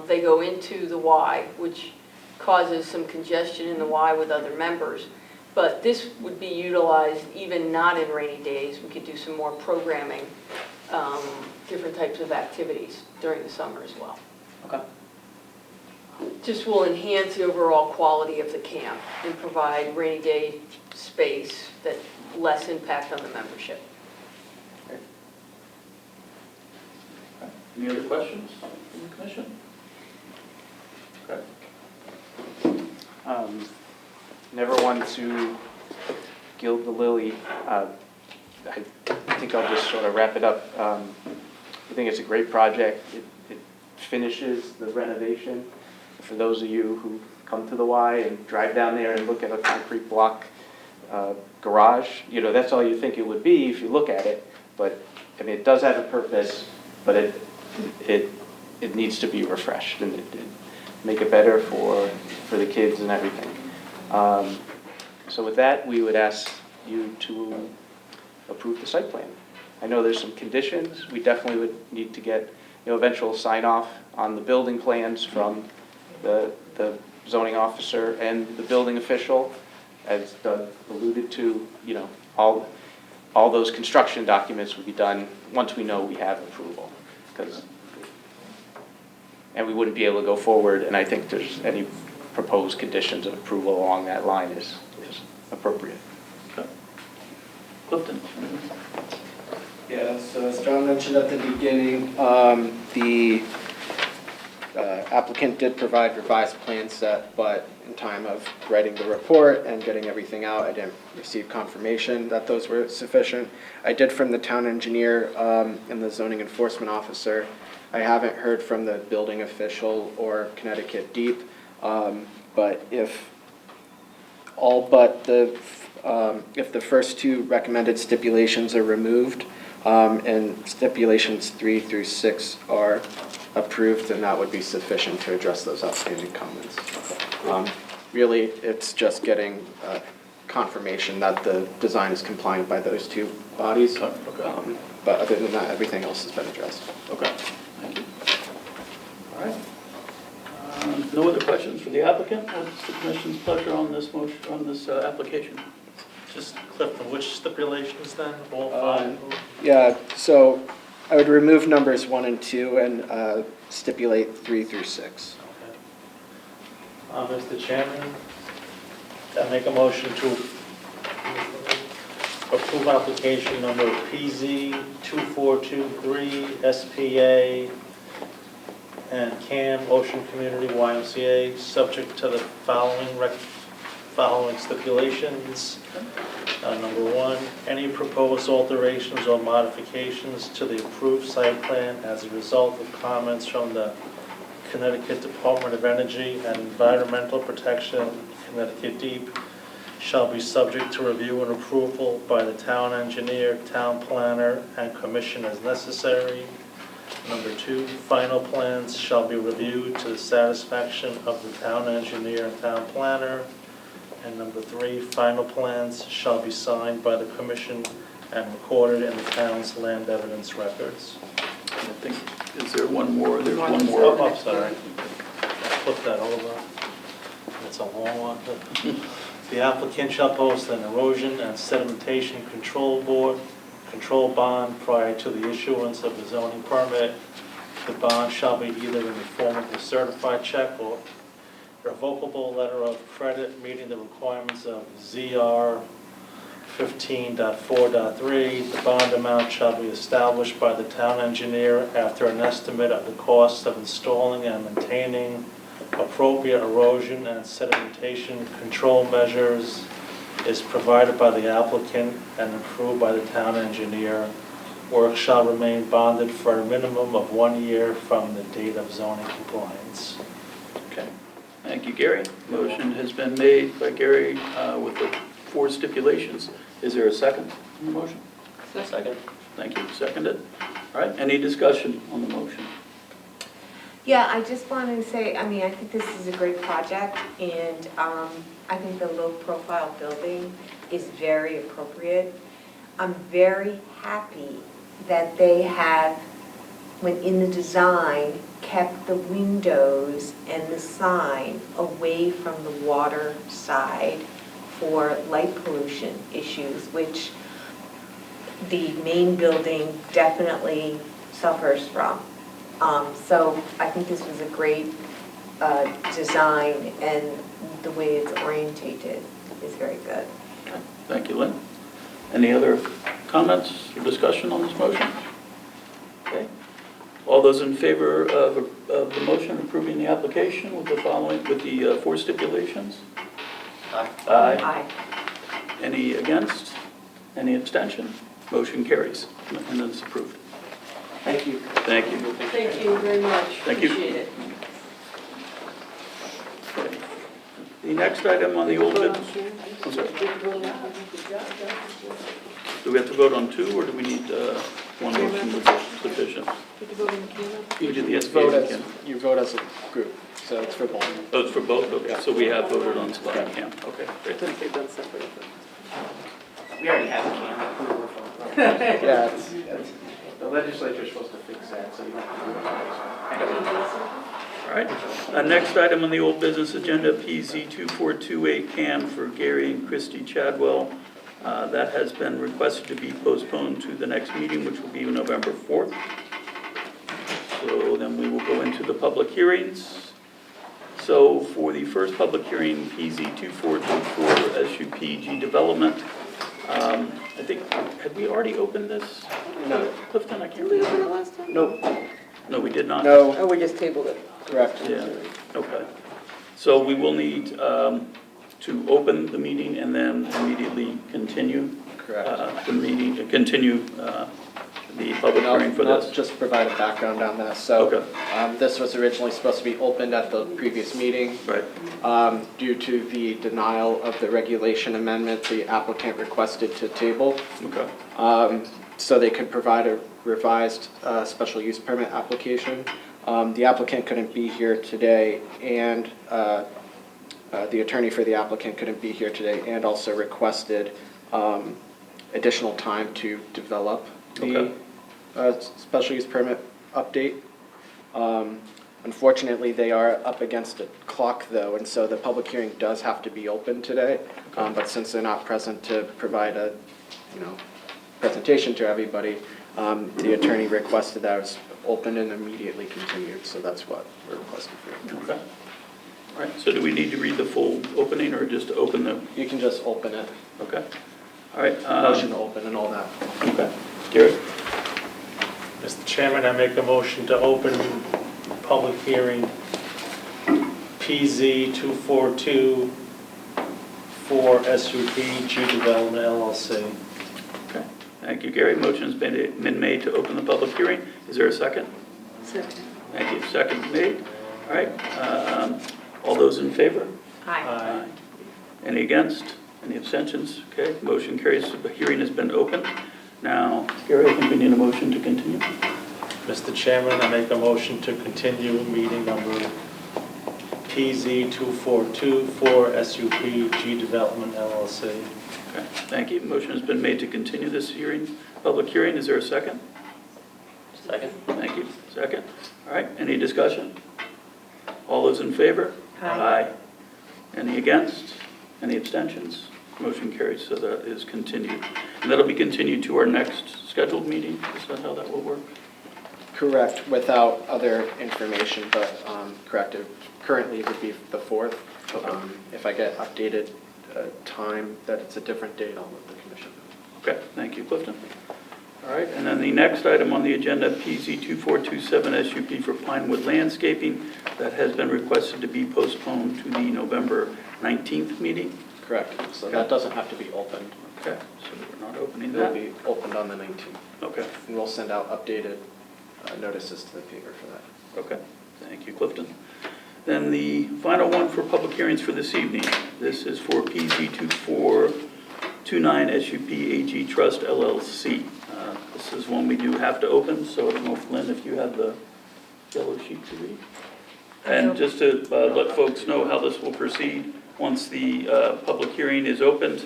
They go into the Y, which causes some congestion in the Y with other members. But this would be utilized even not in rainy days. We could do some more programming, different types of activities during the summer as well. Okay. Just will enhance the overall quality of the camp and provide rainy day space that less impact on the membership. Any other questions from the commission? Okay. Never one to gild the lily. I think I'll just sort of wrap it up. I think it's a great project. It finishes the renovation. For those of you who come to the Y and drive down there and look at a concrete block garage, that's all you think it would be if you look at it. But I mean, it does have a purpose, but it needs to be refreshed and make it better for the kids and everything. So with that, we would ask you to approve the site plan. I know there's some conditions. We definitely would need to get eventual sign off on the building plans from the zoning officer and the building official, as Doug alluded to. All those construction documents would be done once we know we have approval, and we wouldn't be able to go forward. And I think there's any proposed conditions of approval along that line is appropriate. Okay. Clifton? Yeah, so as John mentioned at the beginning, the applicant did provide revised plan set, but in time of writing the report and getting everything out, I didn't receive confirmation that those were sufficient. I did from the town engineer and the zoning enforcement officer. I haven't heard from the building official or Connecticut Deep, but if the first two recommended stipulations are removed and stipulations 3 through 6 are approved, then that would be sufficient to address those outstanding comments. Really, it's just getting confirmation that the design is compliant by those two bodies. Okay. But other than that, everything else has been addressed. Okay, thank you. All right. No other questions for the applicant? What's the commission's pleasure on this motion, on this application? Just Clifton, which stipulations then, all five? Yeah, so I would remove numbers 1 and 2 and stipulate 3 through 6. Okay. Mr. Chairman, I make a motion to approve application number PZ 2423 SPA and CAM Ocean Community YMCA, subject to the following stipulations. Number 1, any proposed alterations or modifications to the approved site plan as a result of comments from the Connecticut Department of Energy and Environmental Protection, Connecticut Deep, shall be subject to review and approval by the town engineer, town planner, and commission as necessary. Number 2, final plans shall be reviewed to the satisfaction of the town engineer and town planner. And number 3, final plans shall be signed by the commission and recorded in the town's land evidence records. I think, is there one more? There's one more. Oh, I'm sorry. I'll flip that over. It's a long one. The applicant shall post an erosion and sedimentation control bond prior to the issuance of the zoning permit. The bond shall be either in the form of a certified check or revocable letter of credit meeting the requirements of ZR 15.4.3. The bond amount shall be established by the town engineer after an estimate of the cost of installing and maintaining appropriate erosion and sedimentation control measures is provided by the applicant and approved by the town engineer. Work shall remain bonded for a minimum of 1 year from the date of zoning compliance. Okay, thank you, Gary. Motion has been made by Gary with the 4 stipulations. Is there a second on the motion? Second. Thank you, seconded. All right, any discussion on the motion? Yeah, I just wanted to say, I mean, I think this is a great project, and I think the low-profile building is very appropriate. I'm very happy that they have, when in the design, kept the windows and the sign away from the water side for light pollution issues, which the main building definitely suffers from. So I think this was a great design, and the way it's orientated is very good. Thank you, Lynn. Any other comments or discussion on this motion? Okay. All those in favor of the motion approving the application with the following, with the 4 stipulations? Aye. Aye. Aye. Any against? Any abstention? Motion carries, and it's approved. Thank you. Thank you. Thank you very much. Thank you. Appreciate it. Okay. The next item on the old business. I'm sorry. Do we have to vote on 2, or do we need one motion sufficient? You did the SBA. You vote as a group, so it's for both. Oh, it's for both? Okay, so we have voted on Spotted Camp. Okay, great. We already have a can approval from. Yeah, The legislature's supposed to fix that, so you don't have to do it. All right. Next item on the old business agenda, PZ 2428 CAM for Gary and Christy Chadwell. That has been requested to be postponed to the next meeting, which will be November 4th. So then we will go into the public hearings. So for the first public hearing, PZ 2424 SUPG Development, I think, had we already opened this? No. Clifton, I can't Did we open remember. it last time? Nope, No, we did not. no, Oh, we just tabled it. correct. Yeah, okay. So we will need to open the meeting and then immediately continue Correct. the meeting, continue the public hearing for And I'll this. just provide a background on that. So Okay. this was originally supposed to be opened at the previous meeting. Right, Due to the denial of the regulation amendment, the applicant requested to table okay, so they could provide a revised special use permit application. The applicant couldn't be here today, and the attorney for the applicant couldn't be here today, and also requested additional time to develop the special use permit update. Unfortunately, they are up against a clock though, and so the public hearing does have to be open today. But since they're not present to provide a, presentation to everybody, the attorney requested that it was opened and immediately continued, so that's what we're requesting for. okay. All right, so do we need to read the full opening or just open the, You can just open it, okay? All right. motion to open and all that. Okay, Gary? Mr. Chairman, I make a motion to open public hearing PZ 242 for SUPG Development LLC. Okay, thank you, Gary. Motion's been made to open the public hearing. Is there a second? Second. Thank you. Second made. All right. All those in favor? Aye. Any against? Any abstentions? Okay, motion carries. The hearing has been opened. Now, Gary, I think we need a motion to continue. Mr. Chairman, I make a motion to continue meeting number PZ 242 for SUPG Development LLC. Okay, thank you. Motion has been made to continue this hearing, public hearing. Is there a second? Second? Thank you. Second. All right, any discussion? All those in favor? Aye. Any against? Any abstentions? Motion carries, so that is continued. And that'll be continued to our next scheduled meeting? Is that how that will work? Correct, without other information, but correct, it currently would be the 4th. If I get updated time that it's a different date, I'll let the commission know. Okay, thank you, Clifton. All right, and then the next item on the agenda, PZ 2427 SUP for Pinewood Landscaping, that has been requested to be postponed to the November 19th meeting. Correct, so that doesn't have to be opened. Okay, so we're not opening It'll that. be opened on the 19th. Okay, And we'll send out updated notices to the paper for that. okay, thank you, Clifton. Then the final one for public hearings for this evening. This is for PZ 2429 SUP AG Trust LLC. This is one we do have to open, so I don't know if Lynn, if you have the yellow sheet to read. And just to let folks know how this will proceed, once the public hearing is opened,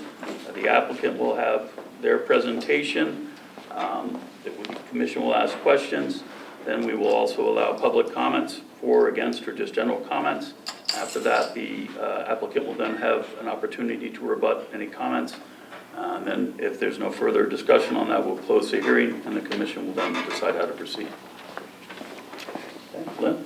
the applicant will have their presentation. The commission will ask questions. Then we will also allow public comments for, against, or just general comments. After that, the applicant will then have an opportunity to rebut any comments. And then if there's no further discussion on that, we'll close the hearing and the commission will then decide how to proceed. Okay, Lynn?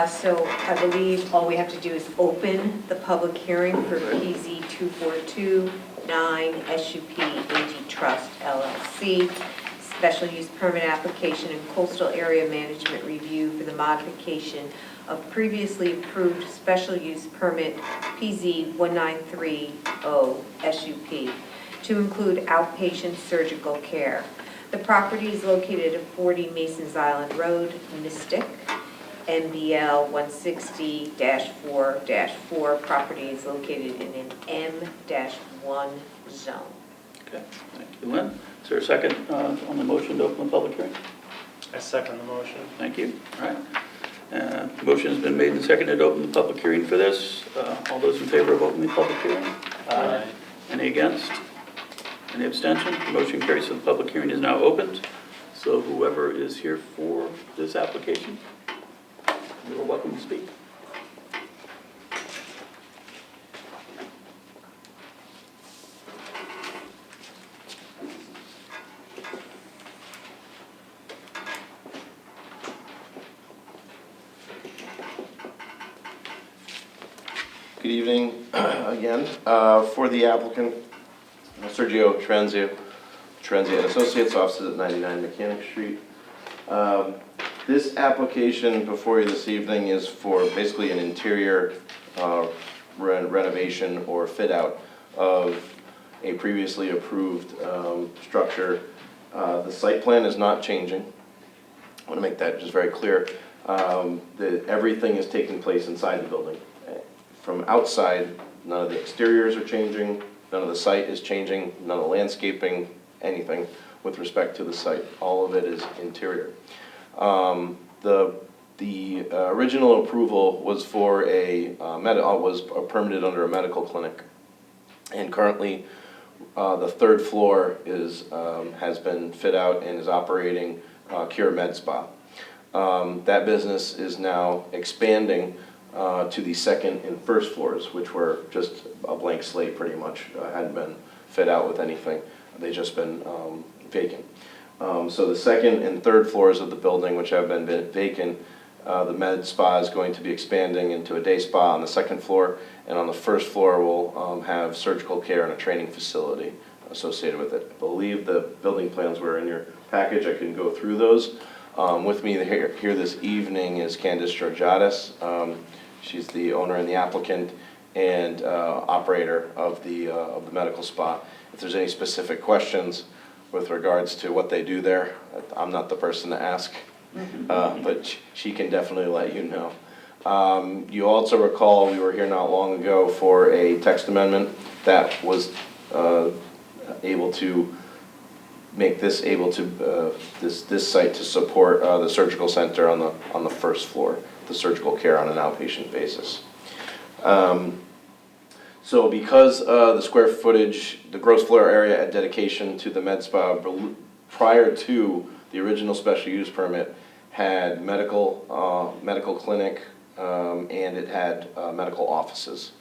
So I believe all we have to do is open the public hearing for PZ 2429 SUP AG Trust LLC, special use permit application and coastal area management review for the modification of previously approved special use permit PZ 1930 SUP to include outpatient surgical care. The property is located at 40 Masons Island Road, Mystic. MBL 160-4-4 property is located in an M-1 zone. Okay, thank you, Lynn. Is there a second on the motion to open the public hearing? I second the motion. Thank you. All right. Motion has been made and seconded to open the public hearing for this. All those in favor of opening the public hearing? Aye. Any against? Any abstention? Motion carries, so the public hearing is now opened. So whoever is here for this application, you are welcome to speak. Good evening again. For the applicant, Sergio Tranzia and Associates, offices at 99 Mechanic Street. This application before you this evening is for basically an interior renovation or fit out of a previously approved structure. The site plan is not changing. I want to make that just very clear. Everything is taking place inside the building. From outside, none of the exteriors are changing, none of the site is changing, none of the landscaping, anything with respect to the site. All of it is interior. The original approval was for was permitted under a medical clinic, and currently the third floor has been fit out and is operating Cure Med Spa. That business is now expanding to the second and first floors, which were just a blank slate pretty much, hadn't been fit out with anything. They've just been vacant. So the second and third floors of the building, which have been vacant, the med spa is going to be expanding into a day spa on the second floor, and on the first floor we'll have surgical care and a training facility associated with it. I believe the building plans were in your package. I can go through those. With me here this evening is Candice Georgiadis. She's the owner and the applicant and operator of the medical spa. If there's any specific questions with regards to what they do there, I'm not the person to ask, but she can definitely let you know. You also recall we were here not long ago for a text amendment that was able to make this able to this site to support the surgical center on the first floor, the surgical care on an outpatient basis. So because the square footage, the gross floor area at dedication to the med spa prior to the original special use permit had medical clinic and it had medical offices.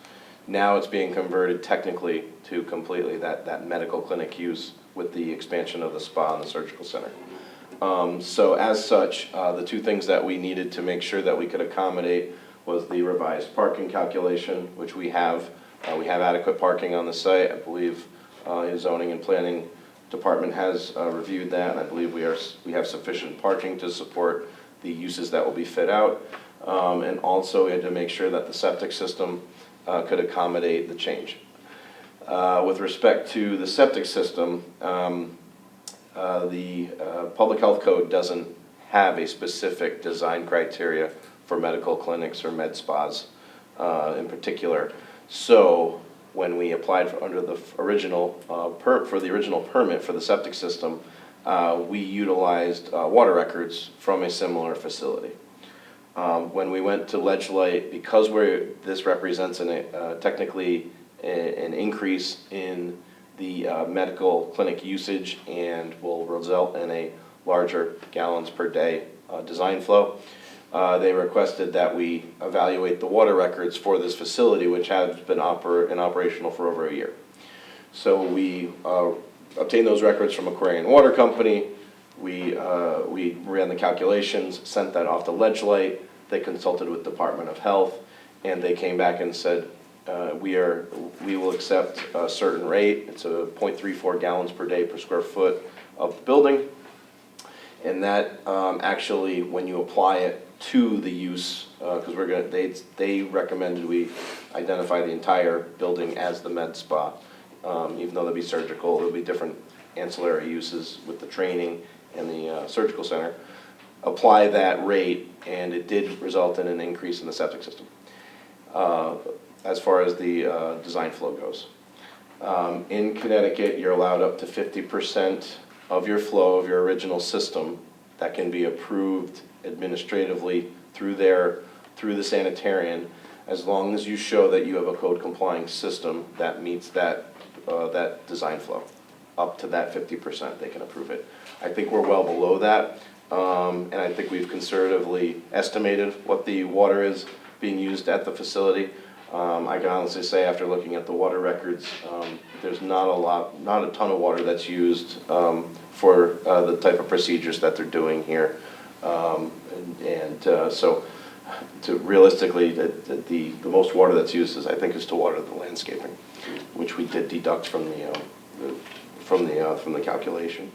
Now it's being converted technically to completely that medical clinic use with the expansion of the spa and the surgical center. So as such, the two things that we needed to make sure that we could accommodate was the revised parking calculation, which we have. We have adequate parking on the site. I believe the zoning and planning department has reviewed that, and I believe we have sufficient parking to support the uses that will be fit out. And also we had to make sure that the septic system could accommodate the change. With respect to the septic system, the public health code doesn't have a specific design criteria for medical clinics or med spas in particular. So when we applied under the original for the original permit for the septic system, we utilized water records from a similar facility. When we went to legislate, because this represents technically an increase in the medical clinic usage and will result in a larger gallons per day design flow, they requested that we evaluate the water records for this facility, which has been operational for over a year. So we obtained those records from Aquarian Water Company. We ran the calculations, sent that off to Legislate. They consulted with Department of Health, and they came back and said, we will accept a certain rate. It's a 0.34 gallons per day per square foot of the building. And that actually, when you apply it to the use, because they recommended we identify the entire building as the med spa, even though there'll be surgical, there'll be different ancillary uses with the training and the surgical center. Apply that rate, and it did result in an increase in the septic system as far as the design flow goes. In Connecticut, you're allowed up to 50% of your flow of your original system that can be approved administratively through the sanitarian, as long as you show that you have a code complying system that meets that design flow. Up to that 50%, they can approve it. I think we're well below that, and I think we've conservatively estimated what the water is being used at the facility. I can honestly say, after looking at the water records, there's not a ton of water that's used for the type of procedures that they're doing here. So realistically, the most water that's used is to water the landscaping, which we did deduct from the calculation.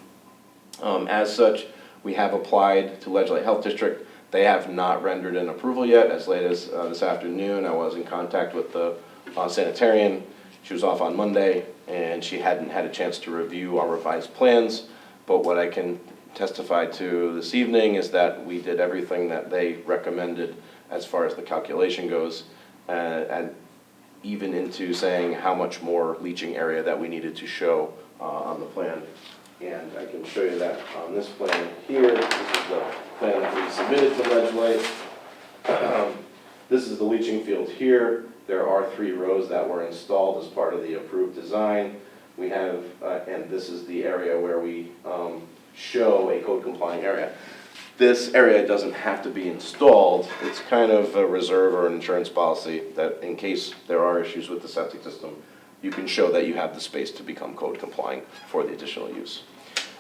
As such, we have applied to Legislate Health District. They have not rendered an approval yet. As late as this afternoon, I was in contact with the sanitarian. She was off on Monday, and she hadn't had a chance to review our revised plans. But what I can testify to this evening is that we did everything that they recommended as far as the calculation goes, and even into saying how much more leaching area that we needed to show on the plan. And I can show you that on this plan here. This is the plan that we submitted to Legislate. This is the leaching field here. There are 3 rows that were installed as part of the approved design. We have, and this is the area where we show a code complying area. This area doesn't have to be installed. It's kind of a reserve or an insurance policy that in case there are issues with the septic system, you can show that you have the space to become code complying for the additional use.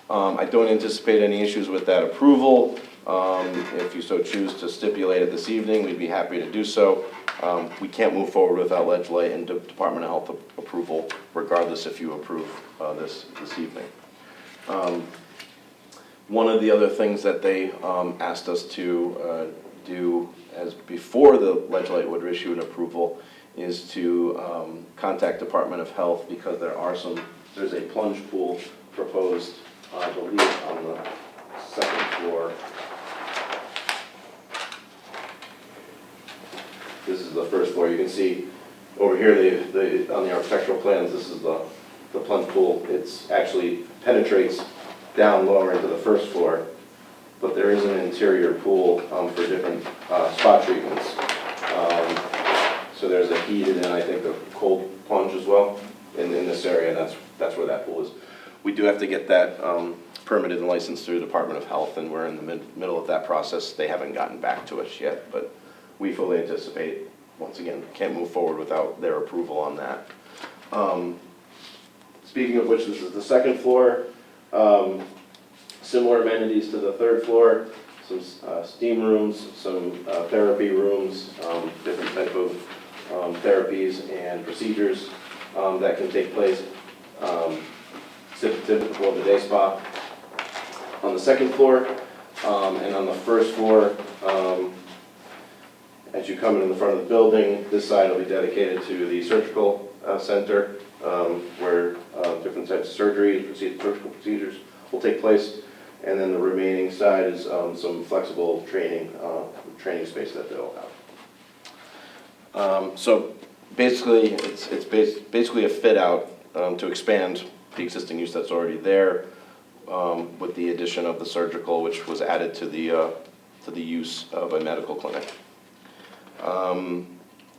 I don't anticipate any issues with that approval. If you so choose to stipulate it this evening, we'd be happy to do so. We can't move forward without Legislate and Department of Health approval, regardless if you approve this evening. One of the other things that they asked us to do as before the Legislate would issue an approval is to contact Department of Health, because there's a plunge pool proposed, I believe, on the 2nd floor. This is the 1st floor. You can see over here, on the architectural plans, this is the plunge pool. It's actually penetrates down lower into the 1st floor, but there is an interior pool for different spa treatments. So there's a heated and I think a cold plunge as well in this area. That's where that pool is. We do have to get that permitted and licensed through the Department of Health, and we're in the middle of that process. They haven't gotten back to us yet, but we fully anticipate, once again, can't move forward without their approval on that. Speaking of which, this is the 2nd floor. Similar amenities to the 3rd floor, some steam rooms, some therapy rooms, different type of therapies and procedures that can take place, typical of the day spa. On the 2nd floor and on the 1st floor, as you come in the front of the building, this side will be dedicated to the surgical center, where different types of surgical procedures will take place. And then the remaining side is some flexible training space that they'll have. So basically, it's basically a fit out to expand the existing use that's already there. with the addition of the surgical, which was added to the use of a medical clinic.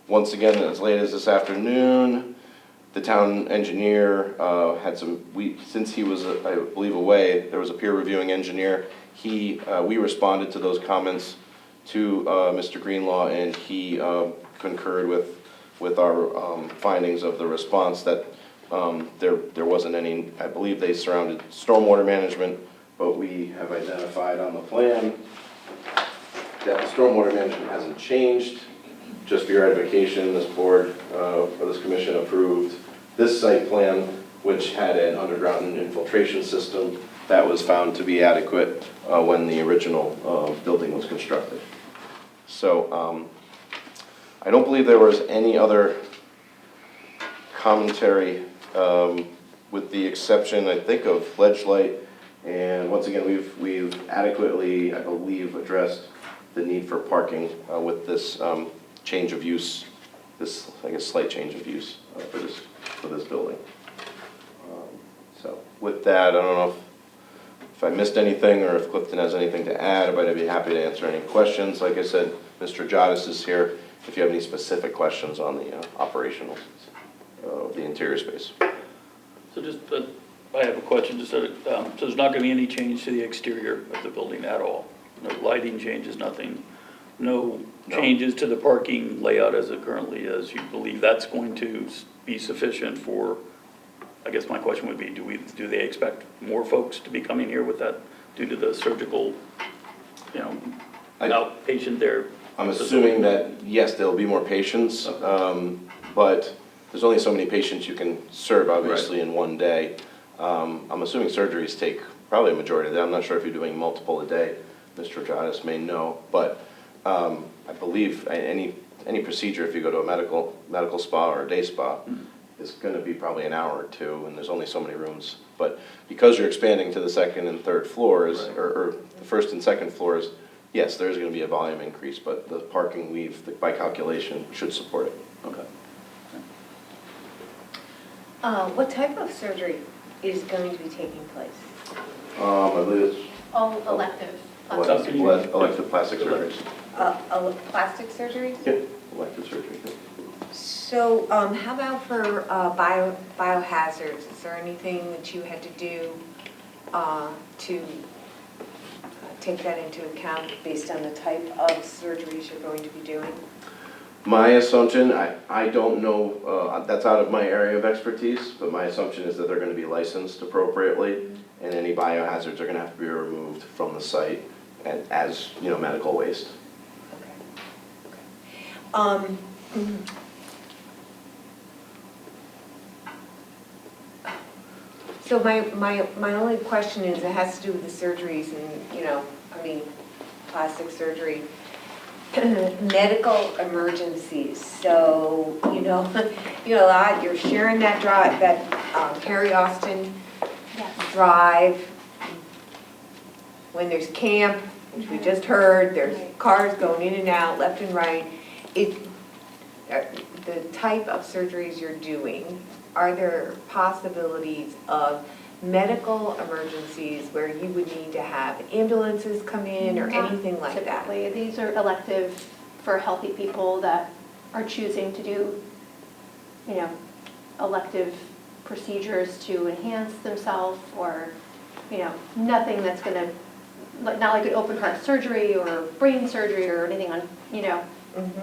Once again, as late as this afternoon, the town engineer had since he was, I believe, away, there was a peer reviewing engineer. We responded to those comments to Mr. Greenlaw, and he concurred with our findings of the response that there wasn't any, I believe they surrounded stormwater management, but we have identified on the plan that the stormwater management hasn't changed. Just for your edification, this board, or this commission approved this site plan, which had an underground infiltration system that was found to be adequate when the original building was constructed. So I don't believe there was any other commentary with the exception, I think, of ledge light. And once again, we've adequately, I believe, addressed the need for parking with this change of use, this, I guess, slight change of use for this building. So with that, I don't know if I missed anything or if Clifton has anything to add, but I'd be happy to answer any questions. Like I said, Mr. Jadis is here if you have any specific questions on the operational of the interior space. So just, I have a question, just so there's not going to be any change to the exterior of the building at all? No lighting changes, nothing? No changes to the parking layout as it currently is? You believe that's going to be sufficient for, I guess my question would be, do they expect more folks to be coming here with that due to the surgical, outpatient there? I'm assuming that, yes, there'll be more patients, but there's only so many patients you can serve, obviously, in one day. I'm assuming surgeries take probably a majority of that. I'm not sure if you're doing multiple a day. Mr. Jadis may know, but I believe any procedure, if you go to a medical spa or a day spa, is going to be probably an hour or two, and there's only so many rooms. But because you're expanding to the second and third floors, or the first and second floors, yes, there's going to be a volume increase, but the parking by calculation, should support it. Okay. What type of surgery is going to be taking place? I believe it's All elective. elective plastic surgeries. Plastic surgery? Yeah, elective surgery. So how about for biohazards? Is there anything that you had to do to take that into account based on the type of surgeries you're going to be doing? My assumption, I don't know, that's out of my area of expertise, but my assumption is that they're going to be licensed appropriately, and any biohazards are going to have to be removed from the site as medical waste. Okay. So my only question is, it has to do with the surgeries and, plastic surgery, medical emergencies. So, you're sharing that drive, that Harry Austin drive. When there's camp, which we just heard, there's cars going in and out, left and right. The type of surgeries you're doing, are there possibilities of medical emergencies where you would need to have ambulances come in or anything like that? Typically, these are elective for healthy people that are choosing to do, elective procedures to enhance themselves, or, nothing that's going to, not like an open heart surgery or brain surgery or anything on,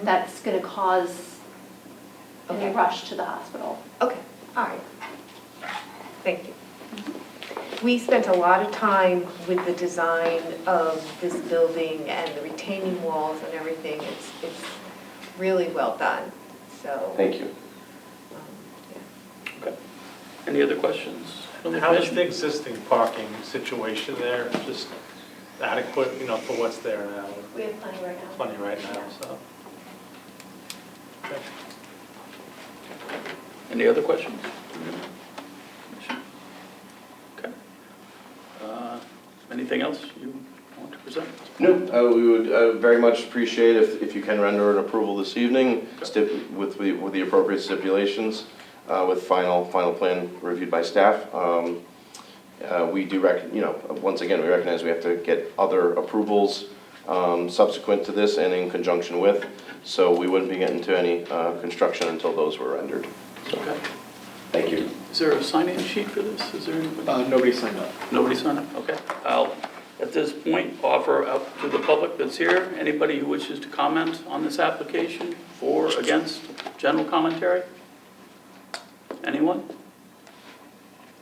that's going to cause a rush to the hospital. Okay, all right. Thank you. We spent a lot of time with the design of this building and the retaining walls and everything. It's really well done, so. Thank you. Okay. Any other questions? How is the existing parking situation there? Just adequate, for what's there now? We have plenty right now. Plenty right now, so. Okay. Any other questions? Okay. Anything else you want to present? No, we would very much appreciate if you can render an approval this evening with the appropriate stipulations, with final plan reviewed by staff. We do once again, we recognize we have to get other approvals subsequent to this and in conjunction with, so we wouldn't be getting to any construction until those were rendered. So, Okay. thank you. Is there a sign-in sheet for this? Is there anybody? Nobody signed up. Nobody signed up? Okay. I'll, at this point, offer up to the public that's here, anybody who wishes to comment on this application, for, against, general commentary? Anyone?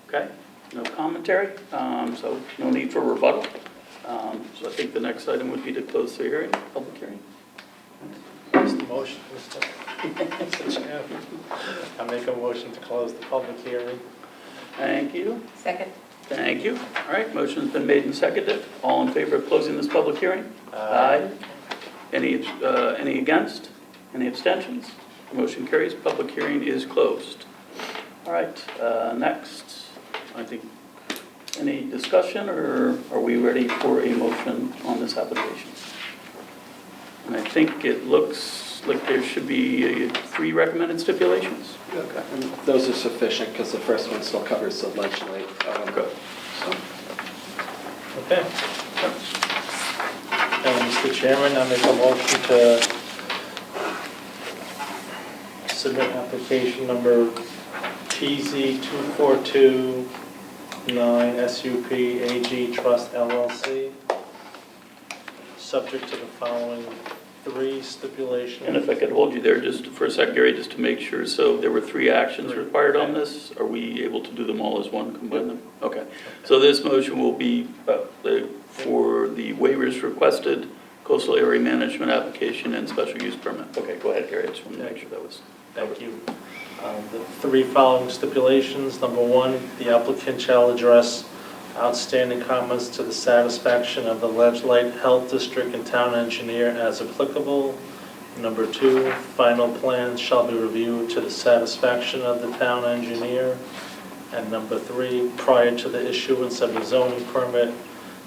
Okay, no commentary, so no need for rebuttal. So I think the next item would be to close the hearing, public hearing. What's the motion, Mr. Chairman? I make a motion to close the public hearing. Thank you. Second. Thank you. All right, motion's been made and seconded. All in favor of closing this public hearing? Aye. Any against? Any abstentions? Motion carries. Public hearing is closed. All right, next, I think, any discussion, or are we ready for a motion on this application? And I think it looks like there should be 3 recommended stipulations. Okay. And those are sufficient because the first one still covers the ledge light. Good. Okay. And Mr. Chairman, I make a motion to submit application number PZ 2429 SUP AG Trust LLC, subject to the following 3 stipulations. And if I could hold you there just for a second, Gary, just to make sure, so there were 3 actions required on this? Are we able to do them all as one, combine them? Okay. So this motion will be for the waivers requested, coastal area management application, and special use permit. Okay, go ahead, Gary, I just wanted to make sure that was... Thank you. The 3 following stipulations. Number 1, the applicant shall address outstanding comments to the satisfaction of the Ledge Light Health District and town engineer as applicable. Number 2, final plans shall be reviewed to the satisfaction of the town engineer. And number 3, prior to the issuance of the zoning permit,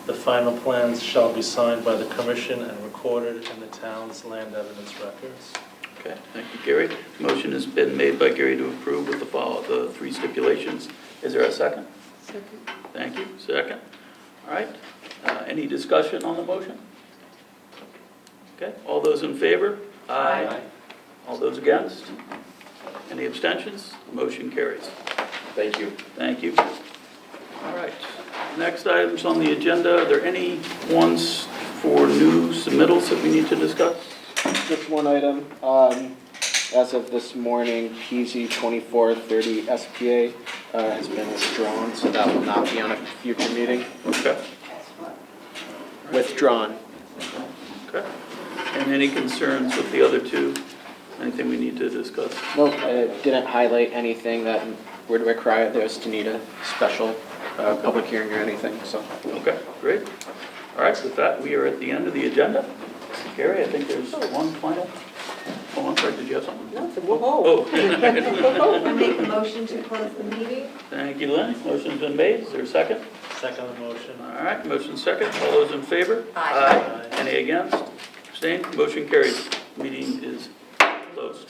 the final plans shall be signed by the commission and recorded in the town's land evidence records. Okay, thank you, Gary. Motion has been made by Gary to approve with the 3 stipulations. Is there a second? Second. Thank you. Second. All right. Any discussion on the motion? Okay. All those in favor? Aye. All those against? Any abstentions? Motion carries. Thank you. Thank you. All right. Next items on the agenda. Are there any ones for new submittals that we need to discuss? Just one item. As of this morning, PZ 2430 SPA has been withdrawn, so that will not be on a future meeting. Okay. Withdrawn. Okay. And any concerns with the other 2? Anything we need to discuss? Nope, it didn't highlight anything that would require us to need a special public hearing or anything, so. Okay, great. All right, with that, we are at the end of the agenda. Gary, I think there's one final. Oh, I'm sorry, did you have something? Oh. I make a motion to close the meeting. Thank you, Lynn. Motion's been made. Is there a second? Second motion. All right, motion second. All those in favor? Aye. Any against? Abstained? Motion carries. Meeting is closed.